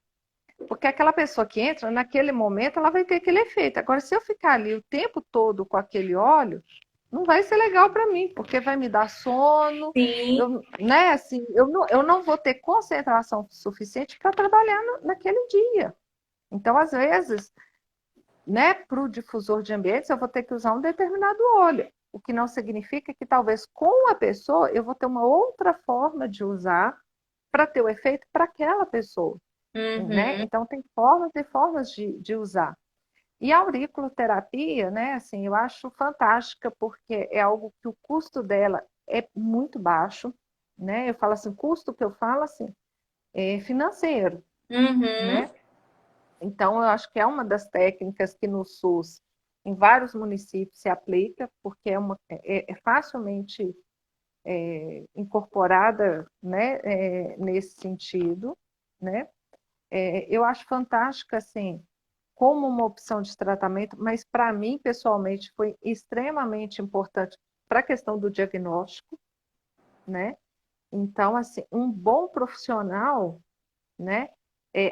porque aquela pessoa que entra, naquele momento, ela vai ter aquele efeito. Agora, se eu ficar ali o tempo todo com aquele óleo, não vai ser legal para mim, porque vai me dar sono, Sim, né, assim, eu não vou ter concentração suficiente para trabalhar naquele dia. Então, às vezes, né, para o difusor de ambientes, eu vou ter que usar um determinado óleo, o que não significa que talvez com a pessoa eu vou ter uma outra forma de usar para ter o efeito para aquela pessoa, né? uhum. Então tem formas e formas de usar. E a auriculoterapia, né, assim, eu acho fantástica porque é algo que o custo dela é muito baixo, né? Eu falo assim, custo que eu falo assim, é financeiro, Uhum. né? Então, eu acho que é uma das técnicas que no SUS, em vários municípios, se aplica, porque é facilmente incorporada, né, nesse sentido, né? Eu acho fantástica, assim, como uma opção de tratamento, mas para mim, pessoalmente, foi extremamente importante para a questão do diagnóstico, né? Então, assim, um bom profissional, né?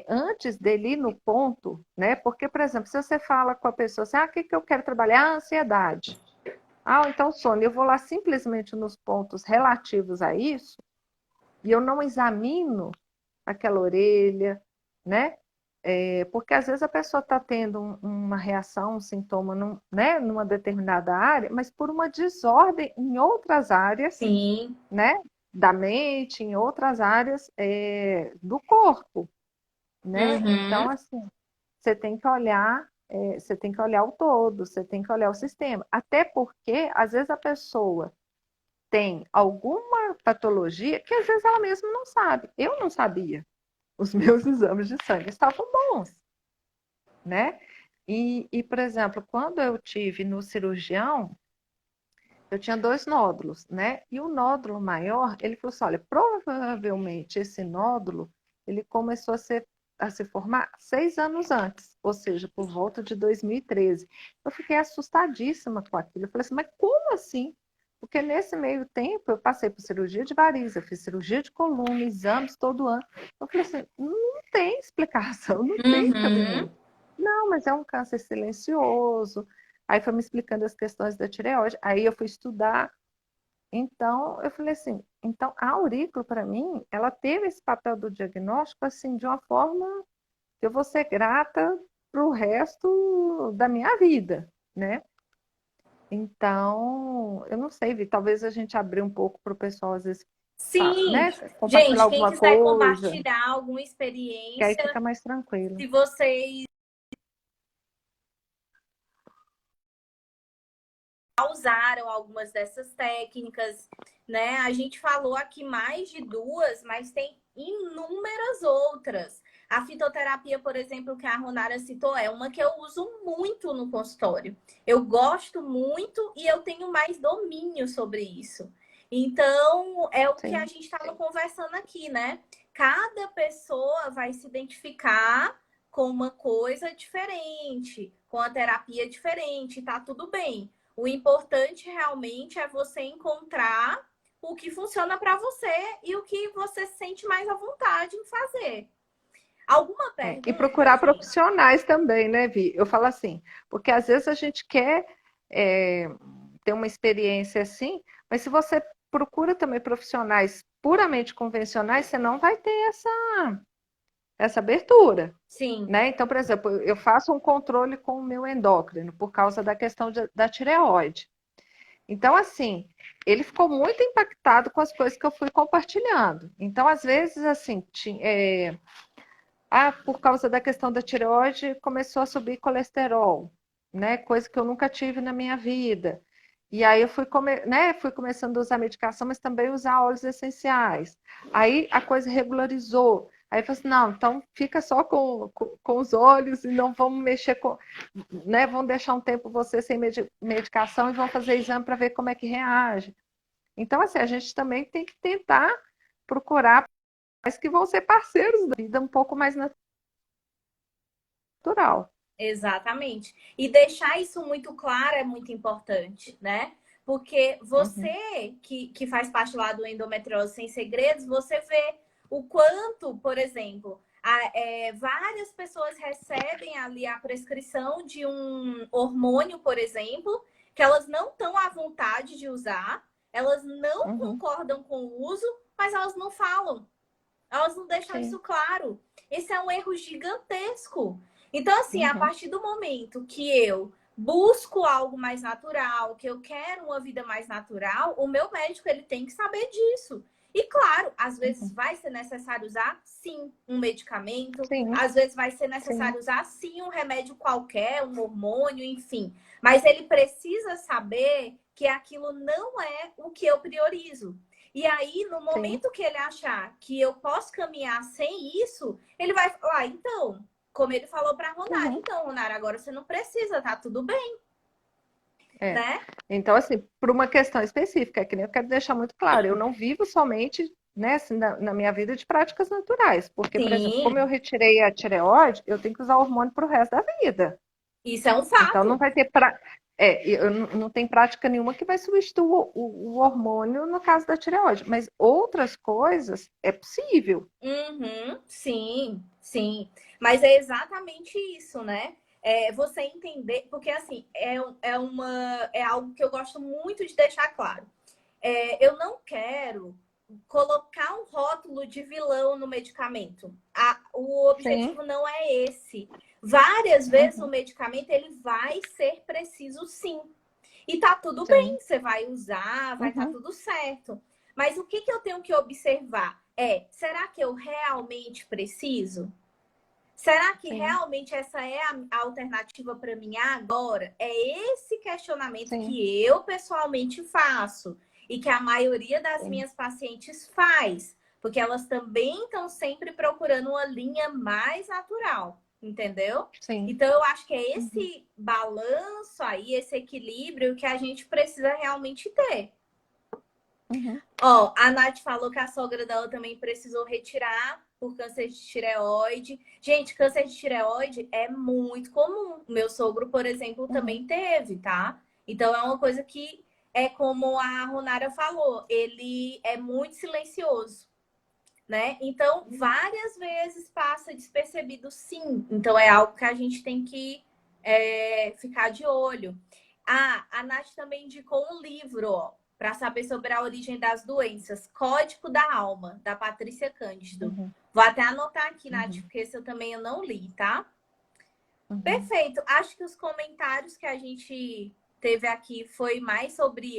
Antes dele ir no ponto, né? Porque, por exemplo, se você fala com a pessoa assim, o que, que eu quero trabalhar? A ansiedade. Então sono. Eu vou lá simplesmente nos pontos relativos a isso e eu não examino aquela orelha, né? Porque às vezes a pessoa está tendo uma reação, um sintoma né, numa determinada área, mas por uma desordem em outras áreas, Sim. né? Da mente, em outras áreas do corpo, né? Então, Uhum. assim, você tem que olhar o todo, você tem que olhar o sistema. Até porque, às vezes, a pessoa tem alguma patologia que às vezes ela mesma não sabe. Eu não sabia. Os meus exames de sangue estavam bons, né? Por exemplo, quando eu tive no cirurgião, eu tinha 2 nódulos, né? E o nódulo maior, ele falou assim, olha, provavelmente esse nódulo, ele começou a se formar 6 anos antes, ou seja, por volta de 2013. Eu fiquei assustadíssima com aquilo. Eu falei assim, mas como assim? Porque nesse meio tempo eu passei por cirurgia de variz, eu fiz cirurgia de coluna, exames todo ano. Eu falei assim, não tem explicação, não tem Uhum. cabimento. Não, mas é um câncer silencioso. Aí foi me explicando as questões da tireoide. Aí eu fui estudar. Então, eu falei assim, então a aurícula, para mim, ela teve esse papel do diagnóstico, assim, de uma forma que eu vou ser grata para o resto da minha vida, né? Então, eu não sei, Vi, talvez a gente abrir um pouco para o pessoal, às vezes, Sim, né? Compartilhar gente, quem alguma quiser coisa, compartilhar alguma que aí experiência, fica mais tranquilo. se vocês usaram algumas dessas técnicas, né? A gente falou aqui mais de duas, mas tem inúmeras outras. A fitoterapia, por exemplo, que a Ronara citou, é uma que eu uso muito no consultório. Eu gosto muito e eu tenho mais domínio sobre isso. Então, é o que a Sim, gente estava conversando aqui, né? Cada pessoa vai se identificar com uma coisa diferente, com a terapia diferente, tá tudo bem. O importante realmente é você encontrar o que funciona para você e o que você sente mais à vontade em fazer. Alguma E pergunta, procurar gente? profissionais também, né, Vi? Eu falo assim, porque às vezes a gente quer é, ter uma experiência assim, mas se você procura também profissionais puramente convencionais, você não vai ter essa abertura, Sim, né? Então, por exemplo, eu faço um controle com o meu endócrino por causa da questão da tireoide. Então, assim, ele ficou muito impactado com as coisas que eu fui compartilhando. Então, às vezes, assim, por causa da questão da tireoide, começou a subir colesterol, né? Coisa que eu nunca tive na minha vida. E aí eu fui começando a usar medicação, mas também usar óleos essenciais. Aí a coisa regularizou. Aí eu falei assim, não, então fica só com os óleos e não vamos mexer com, né? Vamos deixar um tempo você sem medicação e vão fazer exame para ver como é que reage. Então, assim, a gente também tem que tentar procurar mas que vão ser parceiros da vida um pouco mais natural. exatamente. E deixar isso muito claro é muito importante, né? Porque Uhum, você que faz parte lá do Endometriose Sem Segredos, você vê o quanto, por exemplo, várias pessoas recebem ali a prescrição de um hormônio, por exemplo, que elas não estão à vontade de usar, elas não uhum, concordam com o uso, mas elas não falam. Elas não deixam isso sim, claro. Esse é um erro gigantesco. Então, assim, a uhum, partir do momento que eu busco algo mais natural, que eu quero uma vida mais natural, o meu médico ele tem que saber disso. E claro, às vezes uhum, vai ser necessário usar sim um medicamento, sim, às vezes vai ser sim, necessário usar sim um remédio qualquer, um hormônio, enfim. Mas ele precisa saber que aquilo não é o que eu priorizo. E aí, no sim, momento que ele achar que eu posso caminhar sem isso, ele vai falar, então, como ele falou para Ronara, uhum, então, Ronara, agora você não precisa, tá tudo bem, é. né? Então, assim, por uma questão específica, que nem eu quero deixar muito claro, eu não vivo somente, né, assim, na minha vida de práticas naturais, porque, por exemplo, como eu Sim, retirei a tireoide, eu tenho que usar hormônio para o resto da vida. isso é um Então, não fato. vai ter eu não tem prática nenhuma que vai substituir o hormônio no caso da tireoide, mas outras coisas é possível. Uhum, sim, sim. Mas é exatamente isso, né? É você entender, porque assim, é algo que eu gosto muito de deixar claro. Eu não quero colocar um rótulo de vilão no medicamento. O Sim. objetivo não é esse. Várias vezes o Uhum, medicamento ele vai ser preciso sim. E tá tudo bem, sim. você vai usar, vai estar Uhum, tudo certo. Mas o que eu tenho que observar será que eu realmente preciso? Será que sim, realmente essa é a alternativa para mim agora? É esse questionamento sim. que eu pessoalmente faço. e que a maioria das Sim. minhas pacientes faz, porque elas também estão sempre procurando uma linha mais natural, entendeu? Sim. Então, eu acho que é Uhum. esse balanço aí, esse equilíbrio que a gente precisa realmente ter. Uhum. Ó, a Nath falou que a sogra dela também precisou retirar por câncer de tireoide. Gente, câncer de tireoide é muito comum. Meu sogro, por exemplo, Uhum. também teve, tá? Então é uma coisa que é como a Ronara falou, ele é muito silencioso, né? Então, várias vezes passa despercebido, sim. Então é algo que a gente tem que ficar de olho. Ah, a Nath também indicou um livro, ó, para saber sobre a origem das doenças, Código da Alma, da Patrícia Cândido. Uhum. Vou até anotar aqui, Nath, Uhum. porque esse eu também eu não li, tá? Uhum. Perfeito. Acho que os comentários que a gente teve aqui foi mais sobre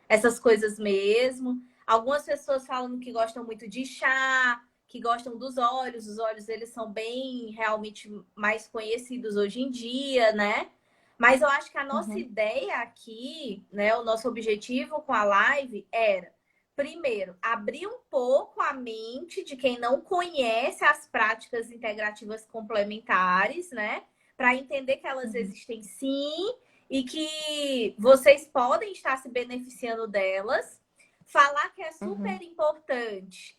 essas coisas mesmo. Algumas pessoas falando que gostam muito de chá, que gostam dos óleos. Os óleos, eles são bem, realmente, mais conhecidos hoje em dia, né? Mas eu acho que a nossa Uhum. ideia aqui, né, o nosso objetivo com a live era, primeiro, abrir um pouco a mente de quem não conhece as práticas integrativas complementares, né? Para entender que elas Uhum. existem sim e que vocês podem estar se beneficiando delas. Falar que é Uhum. super importante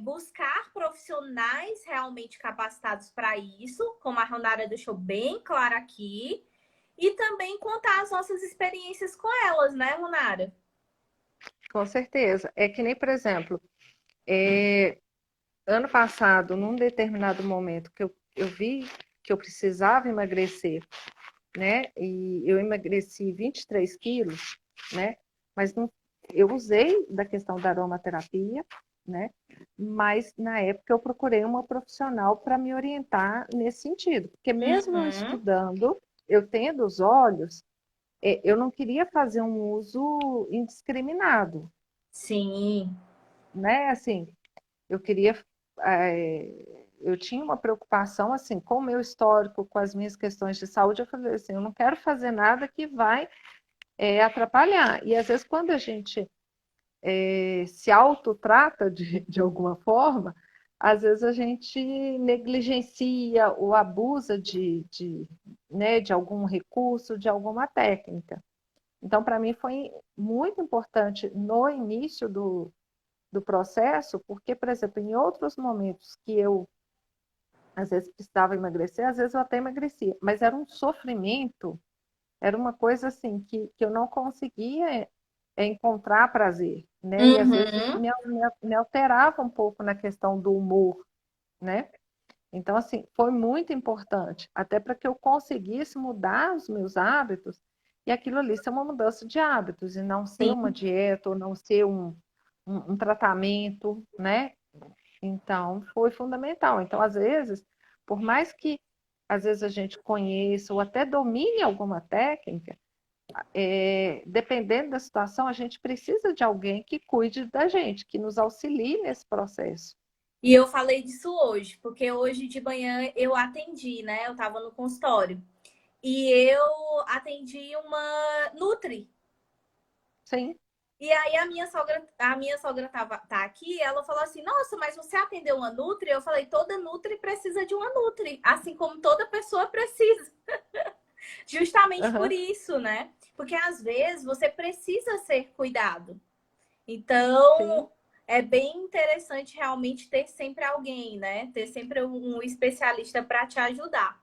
buscar profissionais realmente capacitados para isso, como a Ronara deixou bem claro aqui, e também contar as nossas experiências com elas, né, Ronara? Com certeza. É que nem, por exemplo, ano passado, num determinado momento eu vi que eu precisava emagrecer, né? E eu emagreci 23 quilos, né? Mas não, eu usei da questão da aromaterapia, né? Mas na época eu procurei uma profissional para me orientar nesse sentido, porque mesmo eu Uhum. estudando, eu tendo os olhos, eu não queria fazer um uso indiscriminado, Sim. né? Assim, eu queria, eu tinha uma preocupação assim com o meu histórico, com as minhas questões de saúde. Eu falei assim, eu não quero fazer nada que vai atrapalhar. E às vezes quando a gente se autotrata de alguma forma, às vezes a gente negligencia ou abusa né, de algum recurso, de alguma técnica. Então, para mim, foi muito importante no início do processo, porque, por exemplo, em outros momentos que eu às vezes precisava emagrecer, às vezes eu até emagrecia, mas era um sofrimento, era uma coisa assim que eu não conseguia encontrar prazer, né? E às vezes isso Uhum. me alterava um pouco na questão do humor, né? Então, assim, foi muito importante, até para que eu conseguisse mudar os meus hábitos e aquilo ali ser uma mudança de hábitos e não ser uma Sim. dieta ou não ser um tratamento, né? Então, foi fundamental. Então, às vezes, por mais que às vezes a gente conheça ou até domine alguma técnica, dependendo da situação, a gente precisa de alguém que cuide da gente, que nos auxilie nesse processo. E eu falei disso hoje, porque hoje de manhã eu atendi, né? Eu tava no consultório. E eu atendi uma Nutri. Sim. E aí a minha sogra tá aqui, ela falou assim: "Nossa, mas você atendeu uma Nutri?" Eu falei: "Toda Nutri precisa de uma Nutri, assim como toda pessoa precisa." Justamente por Uhum. isso, né? Porque às vezes você precisa ser cuidado. Então, Sim. é bem interessante realmente ter sempre alguém, né? Ter sempre um especialista para te ajudar.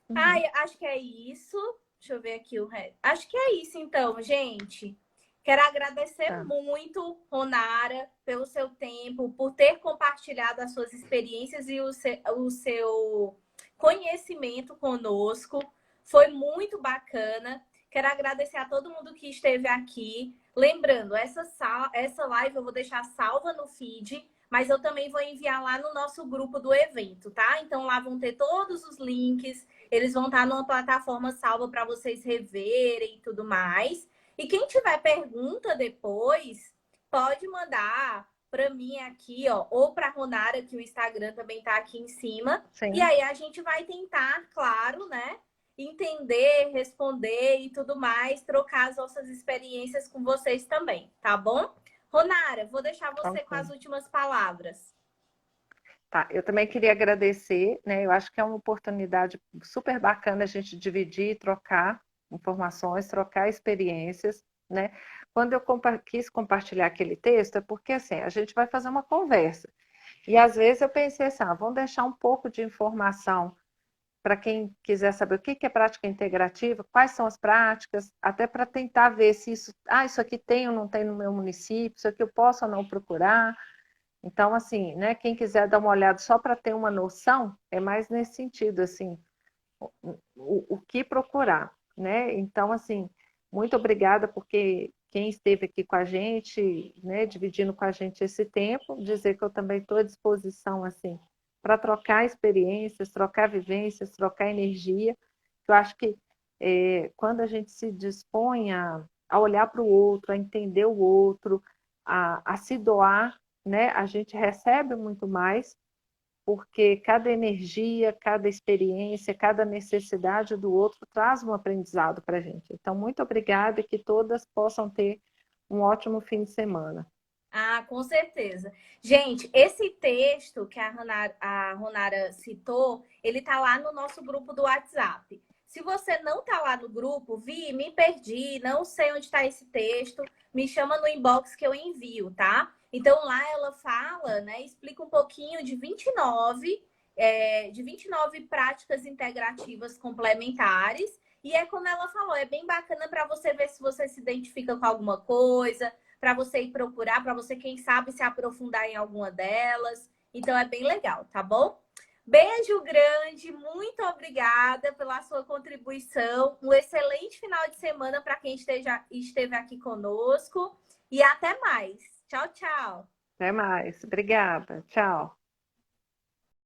Uhum. Ai, acho que é isso. Deixa eu ver aqui o resto. Acho que é isso, então, gente. Quero agradecer Tá. muito, Ronara, pelo seu tempo, por ter compartilhado as suas experiências e o seu conhecimento conosco. Foi muito bacana. Quero agradecer a todo mundo que esteve aqui. Lembrando, essa live eu vou deixar salva no feed, mas eu também vou enviar lá no nosso grupo do evento, tá? Então lá vão ter todos os links, eles vão estar numa plataforma salva para vocês reverem e tudo mais. E quem tiver pergunta depois, pode mandar para mim aqui, ó, ou para a Ronara, que o Instagram também tá aqui em cima. E Sim. aí a gente vai tentar, claro, né? entender, responder e tudo mais, trocar as nossas experiências com vocês também, tá bom? Ronara, vou deixar você com as Ok. últimas palavras. Tá, eu também queria agradecer, né? Eu acho que é uma oportunidade super bacana a gente dividir, trocar informações, trocar experiências, né? Quando eu quis compartilhar aquele texto, é porque assim, a gente vai fazer uma conversa. E às vezes eu pensei assim, vamos deixar um pouco de informação para quem quiser saber o que é prática integrativa, quais são as práticas, até para tentar ver se isso aqui tem ou não tem no meu município, isso aqui eu posso ou não procurar. Então, assim, né, quem quiser dar uma olhada só para ter uma noção, é mais nesse sentido, assim, o que procurar, né? Então, assim, muito obrigada porque quem esteve aqui com a gente, né, dividindo com a gente esse tempo, dizer que eu também estou à disposição, assim, para trocar experiências, trocar vivências, trocar energia. Eu acho que quando a gente se dispõe a olhar para o outro, a entender o outro, a se doar, né, a gente recebe muito mais porque cada energia, cada experiência, cada necessidade do outro traz um aprendizado para a gente. Então, muito obrigada e que todas possam ter um ótimo fim de semana. Ah, com certeza. Gente, esse texto que a Ronara citou, ele tá lá no nosso grupo do WhatsApp. Se você não tá lá no grupo, me perdi, não sei onde está esse texto, me chama no inbox que eu envio, tá? Então lá ela fala, né, explica um pouquinho de 29, de 29 práticas integrativas complementares. E é como ela falou, é bem bacana para você ver se você se identifica com alguma coisa, para você ir procurar, para você, quem sabe, se aprofundar em alguma delas. Então é bem legal, tá bom? Beijo grande, muito obrigada pela sua contribuição. Um excelente final de semana para quem esteve aqui conosco. E até mais. Tchau, tchau. Até mais. Obrigada. Tchau.